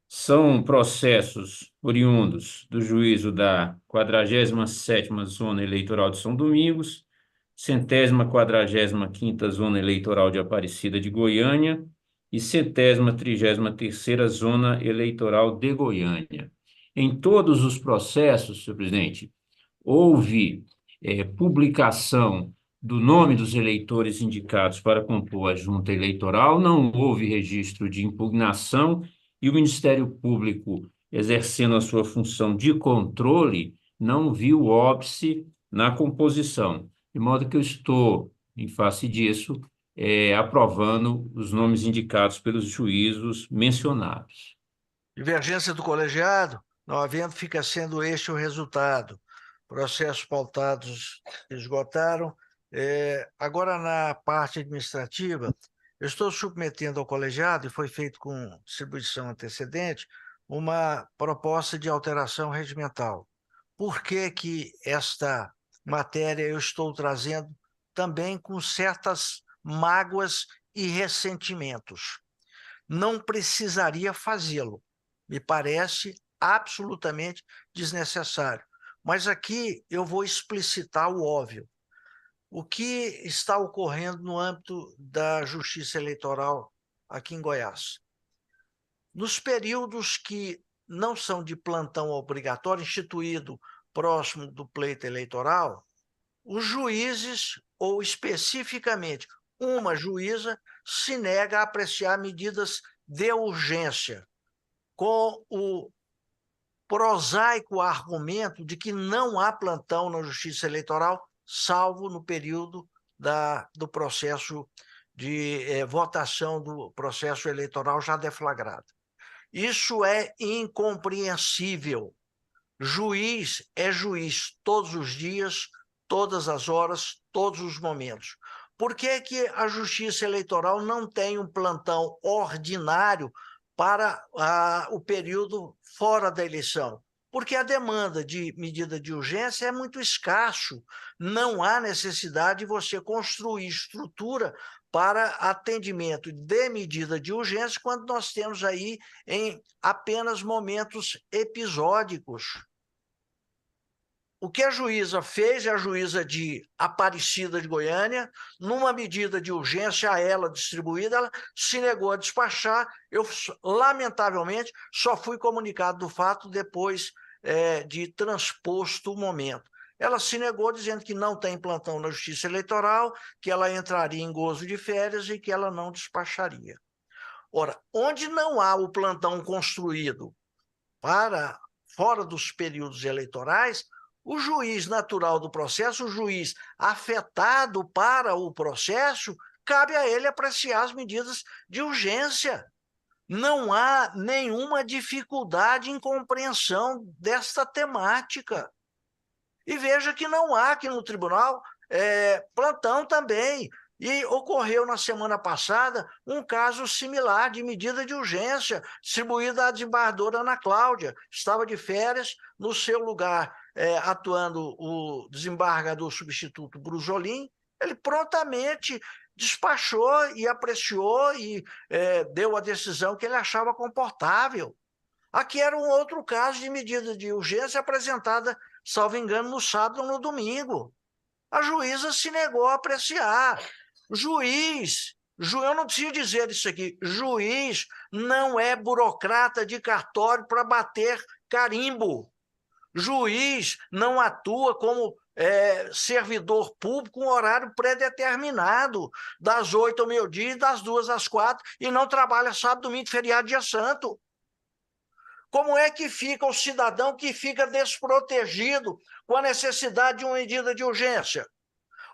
São processos oriundos do juízo da 47ª Zona Eleitoral de São Domingos, 145ª Zona Eleitoral de Aparecida de Goiânia e 133ª Zona Eleitoral de Goiânia. Em todos os processos, senhor presidente, houve publicação do nome dos eleitores indicados para compor a junta eleitoral, não houve registro de impugnação e o Ministério Público, exercendo a sua função de controle, não viu óbice na composição. De modo que eu estou, em face disso, aprovando os nomes indicados pelos juízos mencionados. Divergência do colegiado, não havendo, fica sendo este o resultado. Processos pautados esgotaram. Agora, na parte administrativa, eu estou submetendo ao colegiado, e foi feito com distribuição antecedente, uma proposta de alteração regimental. Por que esta matéria eu estou trazendo também com certas mágoas e ressentimentos? Não precisaria fazê-lo, me parece absolutamente desnecessário. Mas aqui eu vou explicitar o óbvio. O que está ocorrendo no âmbito da Justiça Eleitoral aqui em Goiás. Nos períodos que não são de plantão obrigatório, instituído próximo do pleito eleitoral, os juízes, ou especificamente uma juíza, se nega a apreciar medidas de urgência, com o prosaico argumento de que não há plantão na Justiça Eleitoral, salvo no período do processo de votação do processo eleitoral já deflagrado. Isso é incompreensível. Juiz é juiz todos os dias, todas as horas, todos os momentos. Por que que a Justiça Eleitoral não tem um plantão ordinário para o período fora da eleição? Porque a demanda de medida de urgência é muito escasso. Não há necessidade de você construir estrutura para atendimento de medida de urgência quando nós temos aí em apenas momentos episódicos. O que a juíza fez, a juíza de Aparecida de Goiânia, numa medida de urgência a ela distribuída, ela se negou a despachar. Eu, lamentavelmente, só fui comunicado do fato depois de transposto o momento. Ela se negou dizendo que não tem plantão na Justiça Eleitoral, que ela entraria em gozo de férias e que ela não despacharia. Ora, onde não há o plantão construído para fora dos períodos eleitorais, o juiz natural do processo, o juiz afetado para o processo, cabe a ele apreciar as medidas de urgência. Não há nenhuma dificuldade em compreensão desta temática. E veja que não há aqui no tribunal plantão também. E ocorreu na semana passada um caso similar de medida de urgência, distribuída à desembargadora Ana Cláudia. Estava de férias, no seu lugar atuando o desembargador substituto Brusolin. Ele prontamente despachou e apreciou e deu a decisão que ele achava confortável. Aqui era um outro caso de medida de urgência apresentada, salvo engano, no sábado ou no domingo. A juíza se negou a apreciar. Eu não preciso dizer isso aqui, juiz não é burocrata de cartório para bater carimbo. Juiz não atua como servidor público com horário pré-determinado, das 8 ao meio-dia e das 2 às 4, e não trabalha sábado, domingo, feriado, dia santo. Como é que fica o cidadão que fica desprotegido com a necessidade de uma medida de urgência?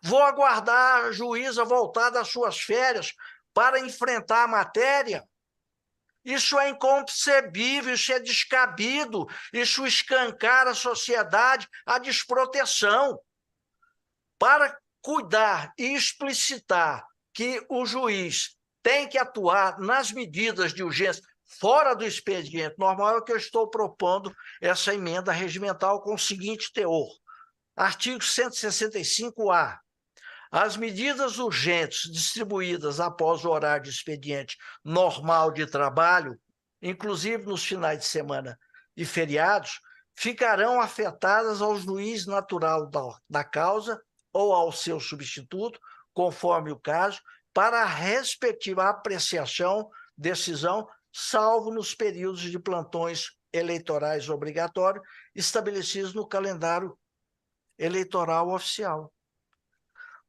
Vou aguardar a juíza voltar das suas férias para enfrentar a matéria? Isso é inconcebível, isso é descabido, isso escancara a sociedade à desproteção. Para cuidar e explicitar que o juiz tem que atuar nas medidas de urgência fora do expediente normal, é o que eu estou propondo essa emenda regimental com o seguinte teor. Artigo 165-A. As medidas urgentes distribuídas após o horário de expediente normal de trabalho, inclusive nos finais de semana e feriados, ficarão afetadas ao juiz natural da causa ou ao seu substituto, conforme o caso, para a respectiva apreciação, decisão, salvo nos períodos de plantões eleitorais obrigatórios estabelecidos no calendário eleitoral oficial.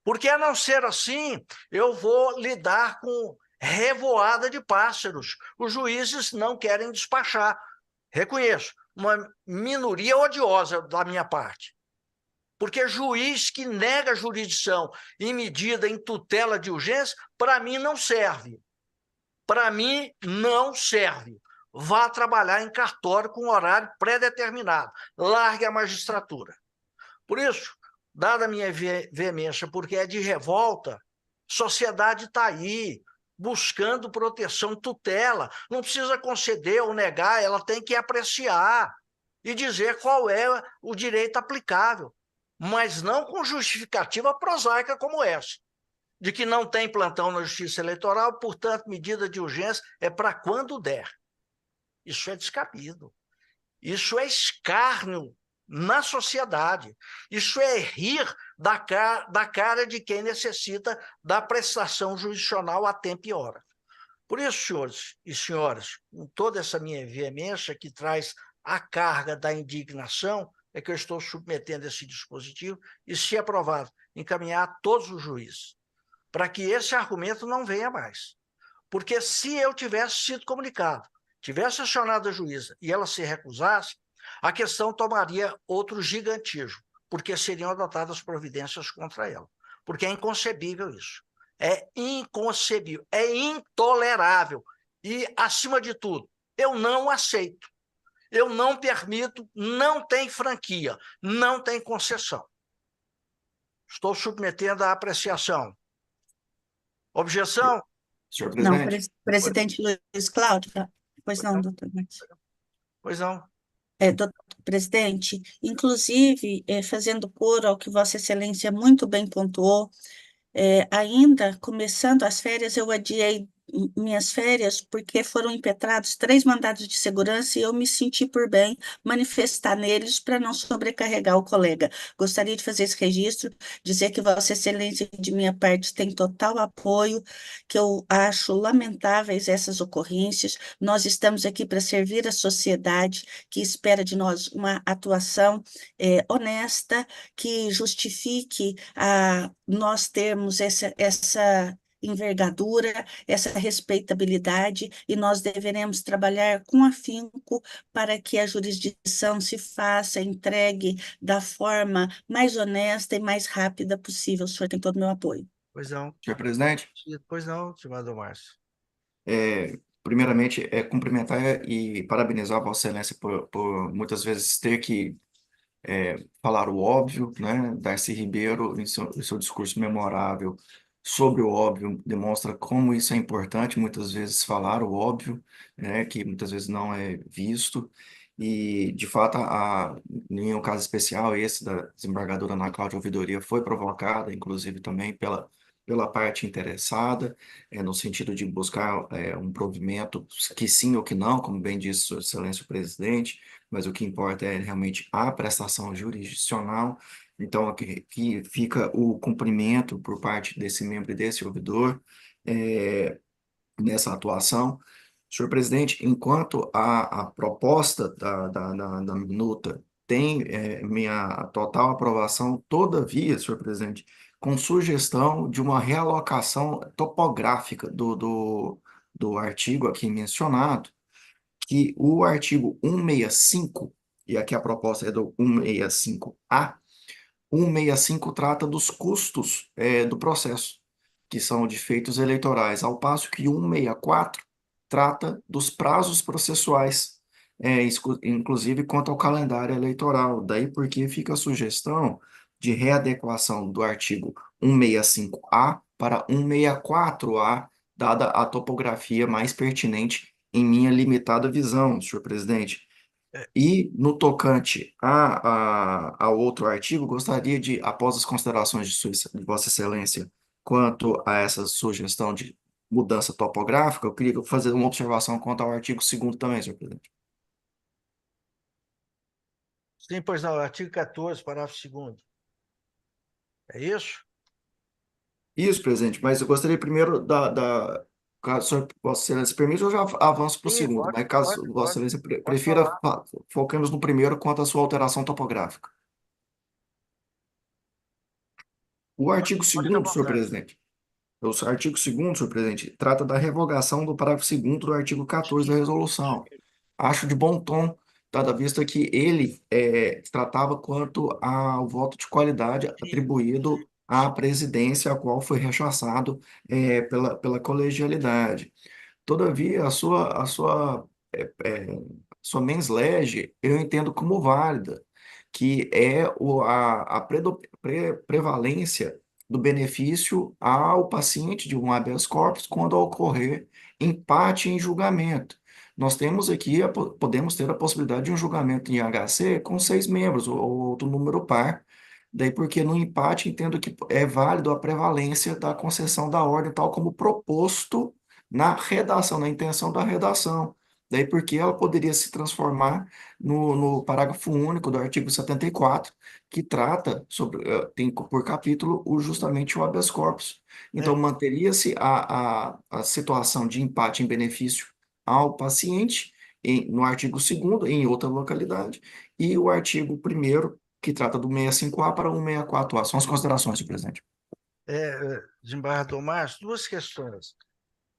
Porque, a não ser assim, eu vou lidar com revoada de pássaros. Os juízes não querem despachar. Reconheço, uma minoria odiosa da minha parte. Porque juiz que nega jurisdição em medida em tutela de urgência, para mim não serve. Para mim não serve. Vá trabalhar em cartório com horário pré-determinado. Largue a magistratura. Por isso, dada a minha veemência, porque é de revolta, a sociedade está aí, buscando proteção, tutela. Não precisa conceder ou negar, ela tem que apreciar e dizer qual é o direito aplicável, mas não com justificativa prosaica como essa, de que não tem plantão na Justiça Eleitoral, portanto, medida de urgência é para quando der. Isso é descabido. Isso é escárnio na sociedade. Isso é rir da cara de quem necessita da prestação jurisdicional a tempo e hora. Por isso, senhores e senhoras, com toda essa minha veemência que traz a carga da indignação, é que eu estou submetendo esse dispositivo e, se aprovado, encaminhar a todos os juízes, para que esse argumento não venha mais. Porque se eu tivesse sido comunicado, tivesse acionado a juíza e ela se recusasse, a questão tomaria outro gigantismo, porque seriam adotadas providências contra ela. Porque é inconcebível isso. É inconcebível, é intolerável. E, acima de tudo, eu não aceito. Eu não permito, não tem franquia, não tem concessão. Estou submetendo à apreciação. Objeção? Senhor Não, presidente, presidente Luiz Cláudio, pois não, doutor Marcos. Pois não. Doutor presidente, inclusive, fazendo coro ao que Vossa Excelência muito bem pontuou, ainda começando as férias, eu adiei minhas férias porque foram impetrados 3 mandados de segurança e eu me senti por bem manifestar neles para não sobrecarregar o colega. Gostaria de fazer esse registro, dizer que Vossa Excelência, de minha parte, tem total apoio, que eu acho lamentáveis essas ocorrências. Nós estamos aqui para servir a sociedade, que espera de nós uma atuação honesta, que justifique nós termos essa envergadura, essa respeitabilidade, e nós deveremos trabalhar com afinco para que a jurisdição se faça, entregue da forma mais honesta e mais rápida possível. O senhor tem todo o meu apoio. Pois não. senhor presidente, Pois não, estimado Márcio. primeiramente, cumprimentar e parabenizar Vossa Excelência por muitas vezes ter que falar o óbvio, né? Darcy Ribeiro, em seu discurso memorável sobre o óbvio, demonstra como isso é importante, muitas vezes falar o óbvio, né? Que muitas vezes não é visto. E, de fato, em um caso especial, esse da desembargadora Ana Cláudia Ouvidoria foi provocada, inclusive também pela parte interessada, no sentido de buscar um provimento que sim ou que não, como bem disse Sua Excelência o Presidente, mas o que importa é realmente a prestação jurisdicional. Então, aqui fica o cumprimento por parte desse membro e desse ouvidor nessa atuação. Senhor presidente, enquanto a proposta da minuta tem minha total aprovação, todavia, senhor presidente, com sugestão de uma realocação topográfica do artigo aqui mencionado, que o artigo 165, e aqui a proposta é do 165A, 165 trata dos custos do processo, que são de feitos eleitorais, ao passo que 164 trata dos prazos processuais, inclusive quanto ao calendário eleitoral. Daí porque fica a sugestão de readequação do artigo 165A para 164A, dada a topografia mais pertinente em minha limitada visão, senhor presidente. E no tocante a outro artigo, gostaria de, após as considerações de Vossa Excelência quanto a essa sugestão de mudança topográfica, eu queria fazer uma observação quanto ao artigo 2º também, senhor presidente. Sim, pois não, artigo 14, parágrafo 2º. É isso? Isso, presidente, mas eu gostaria primeiro caso Vossa Excelência permita, eu já avanço para o Sim, segundo, mas caso Vossa Excelência prefira, falar. foquemos no primeiro quanto à sua alteração topográfica. O artigo Pode ficar à 2º, senhor vontade. presidente, o artigo 2º, senhor presidente, trata da revogação do parágrafo 2º do artigo 14 da resolução. Acho de bom tom, dada vista que ele tratava quanto ao voto de qualidade atribuído à presidência, a qual foi rechaçado pela colegialidade. Todavia, a sua mens lege eu entendo como válida, que é a prevalência do benefício ao paciente de um habeas corpus quando ocorrer empate em julgamento. Nós temos aqui, podemos ter a possibilidade de um julgamento em HC com 6 membros, ou outro número par. Daí porque no empate entendo que é válido a prevalência da concessão da ordem, tal como proposto na redação, na intenção da redação. Daí porque ela poderia se transformar no parágrafo único do artigo 74, que trata sobre, tem por capítulo justamente o habeas corpus. Então, manteria-se a situação de empate em benefício ao paciente no artigo 2º, em outra localidade, e o artigo 1º, que trata do 65A para o 164A. São as considerações, senhor presidente. Desembargador Márcio, duas questões.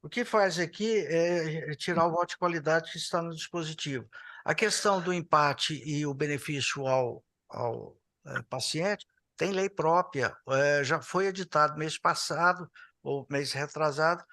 O que faz aqui é tirar o voto de qualidade que está no dispositivo. A questão do empate e o benefício ao paciente tem lei própria. Já foi editado mês passado, ou mês retrasado,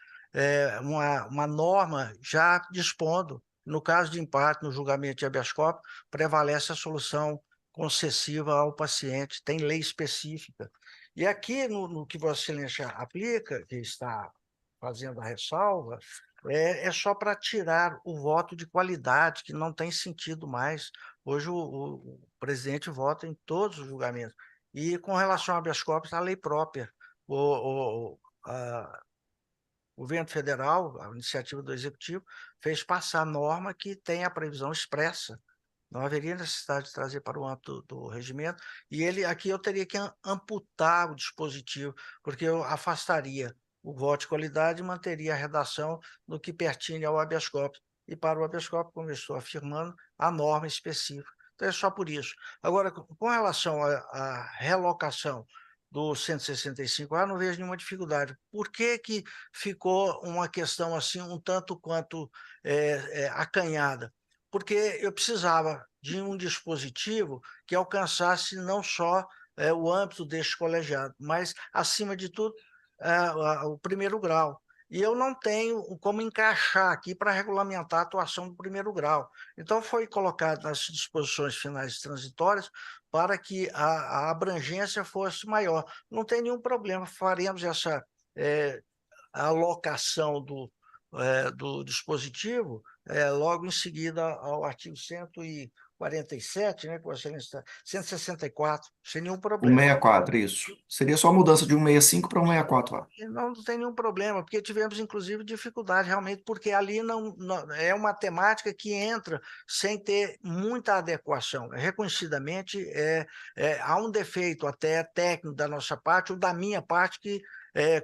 uma norma já dispondo, no caso de empate no julgamento de habeas corpus, prevalece a solução concessiva ao paciente, tem lei específica. E aqui, no que Vossa Excelência aplica, que está fazendo a ressalva, é só para tirar o voto de qualidade, que não tem sentido mais. Hoje o presidente vota em todos os julgamentos. E com relação a habeas corpus, a lei própria. O governo federal, a iniciativa do Executivo, fez passar norma que tem a previsão expressa. Não haveria necessidade de trazer para o âmbito do regimento. E aqui eu teria que amputar o dispositivo, porque eu afastaria o voto de qualidade e manteria a redação no que pertine ao habeas corpus. E para o habeas corpus, como eu estou afirmando, a norma específica. Então é só por isso. Agora, com relação à relocação do 165A, não vejo nenhuma dificuldade. Por que que ficou uma questão assim, um tanto quanto acanhada? Porque eu precisava de um dispositivo que alcançasse não só o âmbito deste colegiado, mas, acima de tudo, o primeiro grau. E eu não tenho como encaixar aqui para regulamentar a atuação do primeiro grau. Então, foi colocado nas disposições finais transitórias para que a abrangência fosse maior. Não tem nenhum problema, faremos essa alocação do dispositivo logo em seguida ao artigo 147, né, que Vossa Excelência está, 164, sem nenhum problema. 164, isso. Seria só a mudança de 165 para 164 lá. Não tem nenhum problema, porque tivemos, inclusive, dificuldade realmente, porque ali não é uma temática que entra sem ter muita adequação. Reconhecidamente, há um defeito até técnico da nossa parte, ou da minha parte, que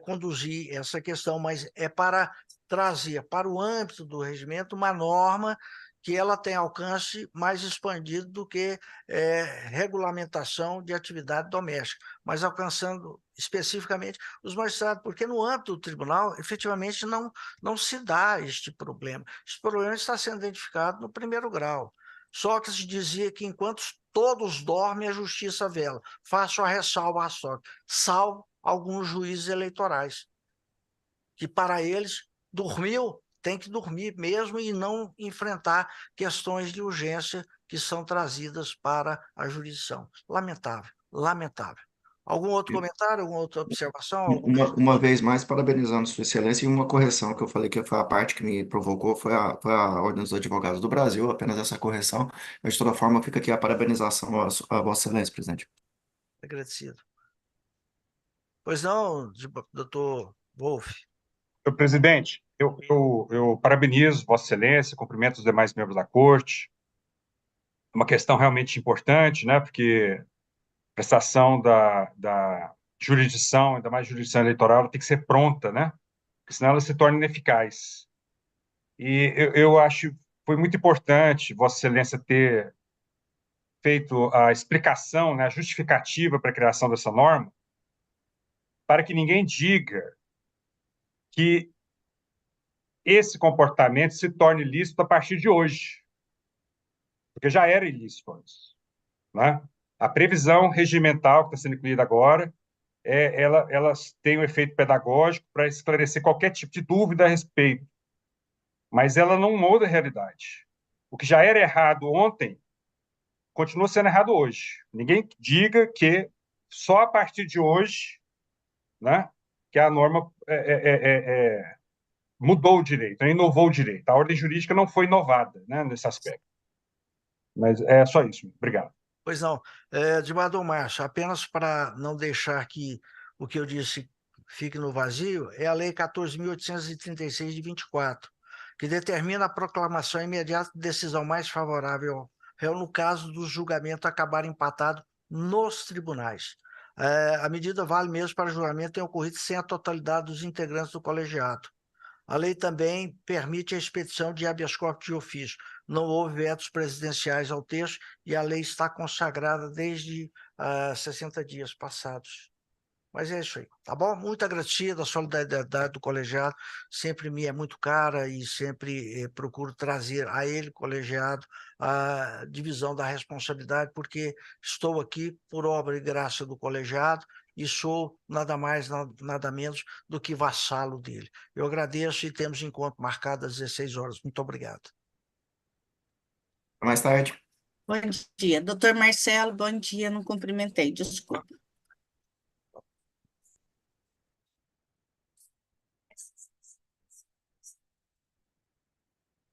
conduzir essa questão, mas é para trazer para o âmbito do regimento uma norma que ela tem alcance mais expandido do que regulamentação de atividade doméstica, mas alcançando especificamente os magistrados, porque no âmbito do tribunal, efetivamente, não se dá este problema. Este problema está sendo identificado no primeiro grau. Sócrates dizia que enquanto todos dormem, a justiça vela. Faço a ressalva a Sócrates, salvo alguns juízes eleitorais, que para eles, dormiu, tem que dormir mesmo e não enfrentar questões de urgência que são trazidas para a jurisdição. Lamentável, lamentável. Algum outro comentário, alguma outra observação? Uma vez mais, parabenizando Sua Excelência, e uma correção que eu falei que foi a parte que me provocou, foi a Ordem dos Advogados do Brasil, apenas essa correção. Mas, de toda forma, fica aqui a parabenização a Vossa Excelência, presidente. Agradecido. Pois não, doutor Wolff. Senhor presidente, eu parabenizo Vossa Excelência, cumprimento os demais membros da Corte. É uma questão realmente importante, né? Porque a prestação da jurisdição, ainda mais jurisdição eleitoral, ela tem que ser pronta, né? Porque senão ela se torna ineficaz. E eu acho que foi muito importante Vossa Excelência ter feito a explicação, né, a justificativa para a criação dessa norma, para que ninguém diga que esse comportamento se torne ilícito a partir de hoje, porque já era ilícito antes, né? A previsão regimental que está sendo incluída agora, ela tem um efeito pedagógico para esclarecer qualquer tipo de dúvida a respeito, mas ela não muda a realidade. O que já era errado ontem continua sendo errado hoje. Ninguém diga que só a partir de hoje, né, que a norma mudou o direito, inovou o direito. A ordem jurídica não foi inovada, né, nesse aspecto. Mas é só isso. Obrigado. Pois não. Desembargador Márcio, apenas para não deixar que o que eu disse fique no vazio, é a Lei 14.836 de 24, que determina a proclamação imediata de decisão mais favorável ao réu no caso do julgamento acabar empatado nos tribunais. A medida vale mesmo para julgamento que tenha ocorrido sem a totalidade dos integrantes do colegiado. A lei também permite a expedição de habeas corpus de ofício. Não houve vetos presidenciais ao texto e a lei está consagrada desde 60 dias passados. Mas é isso aí, tá bom? Muito agradecido, a solidariedade do colegiado sempre me é muito cara e sempre procuro trazer a ele, colegiado, a divisão da responsabilidade, porque estou aqui por obra e graça do colegiado e sou nada mais, nada menos do que vassalo dele. Eu agradeço e temos encontro marcado às 16 horas. Muito obrigado. Mais tarde. Bom dia. Doutor Marcelo, bom dia, não cumprimentei, desculpa.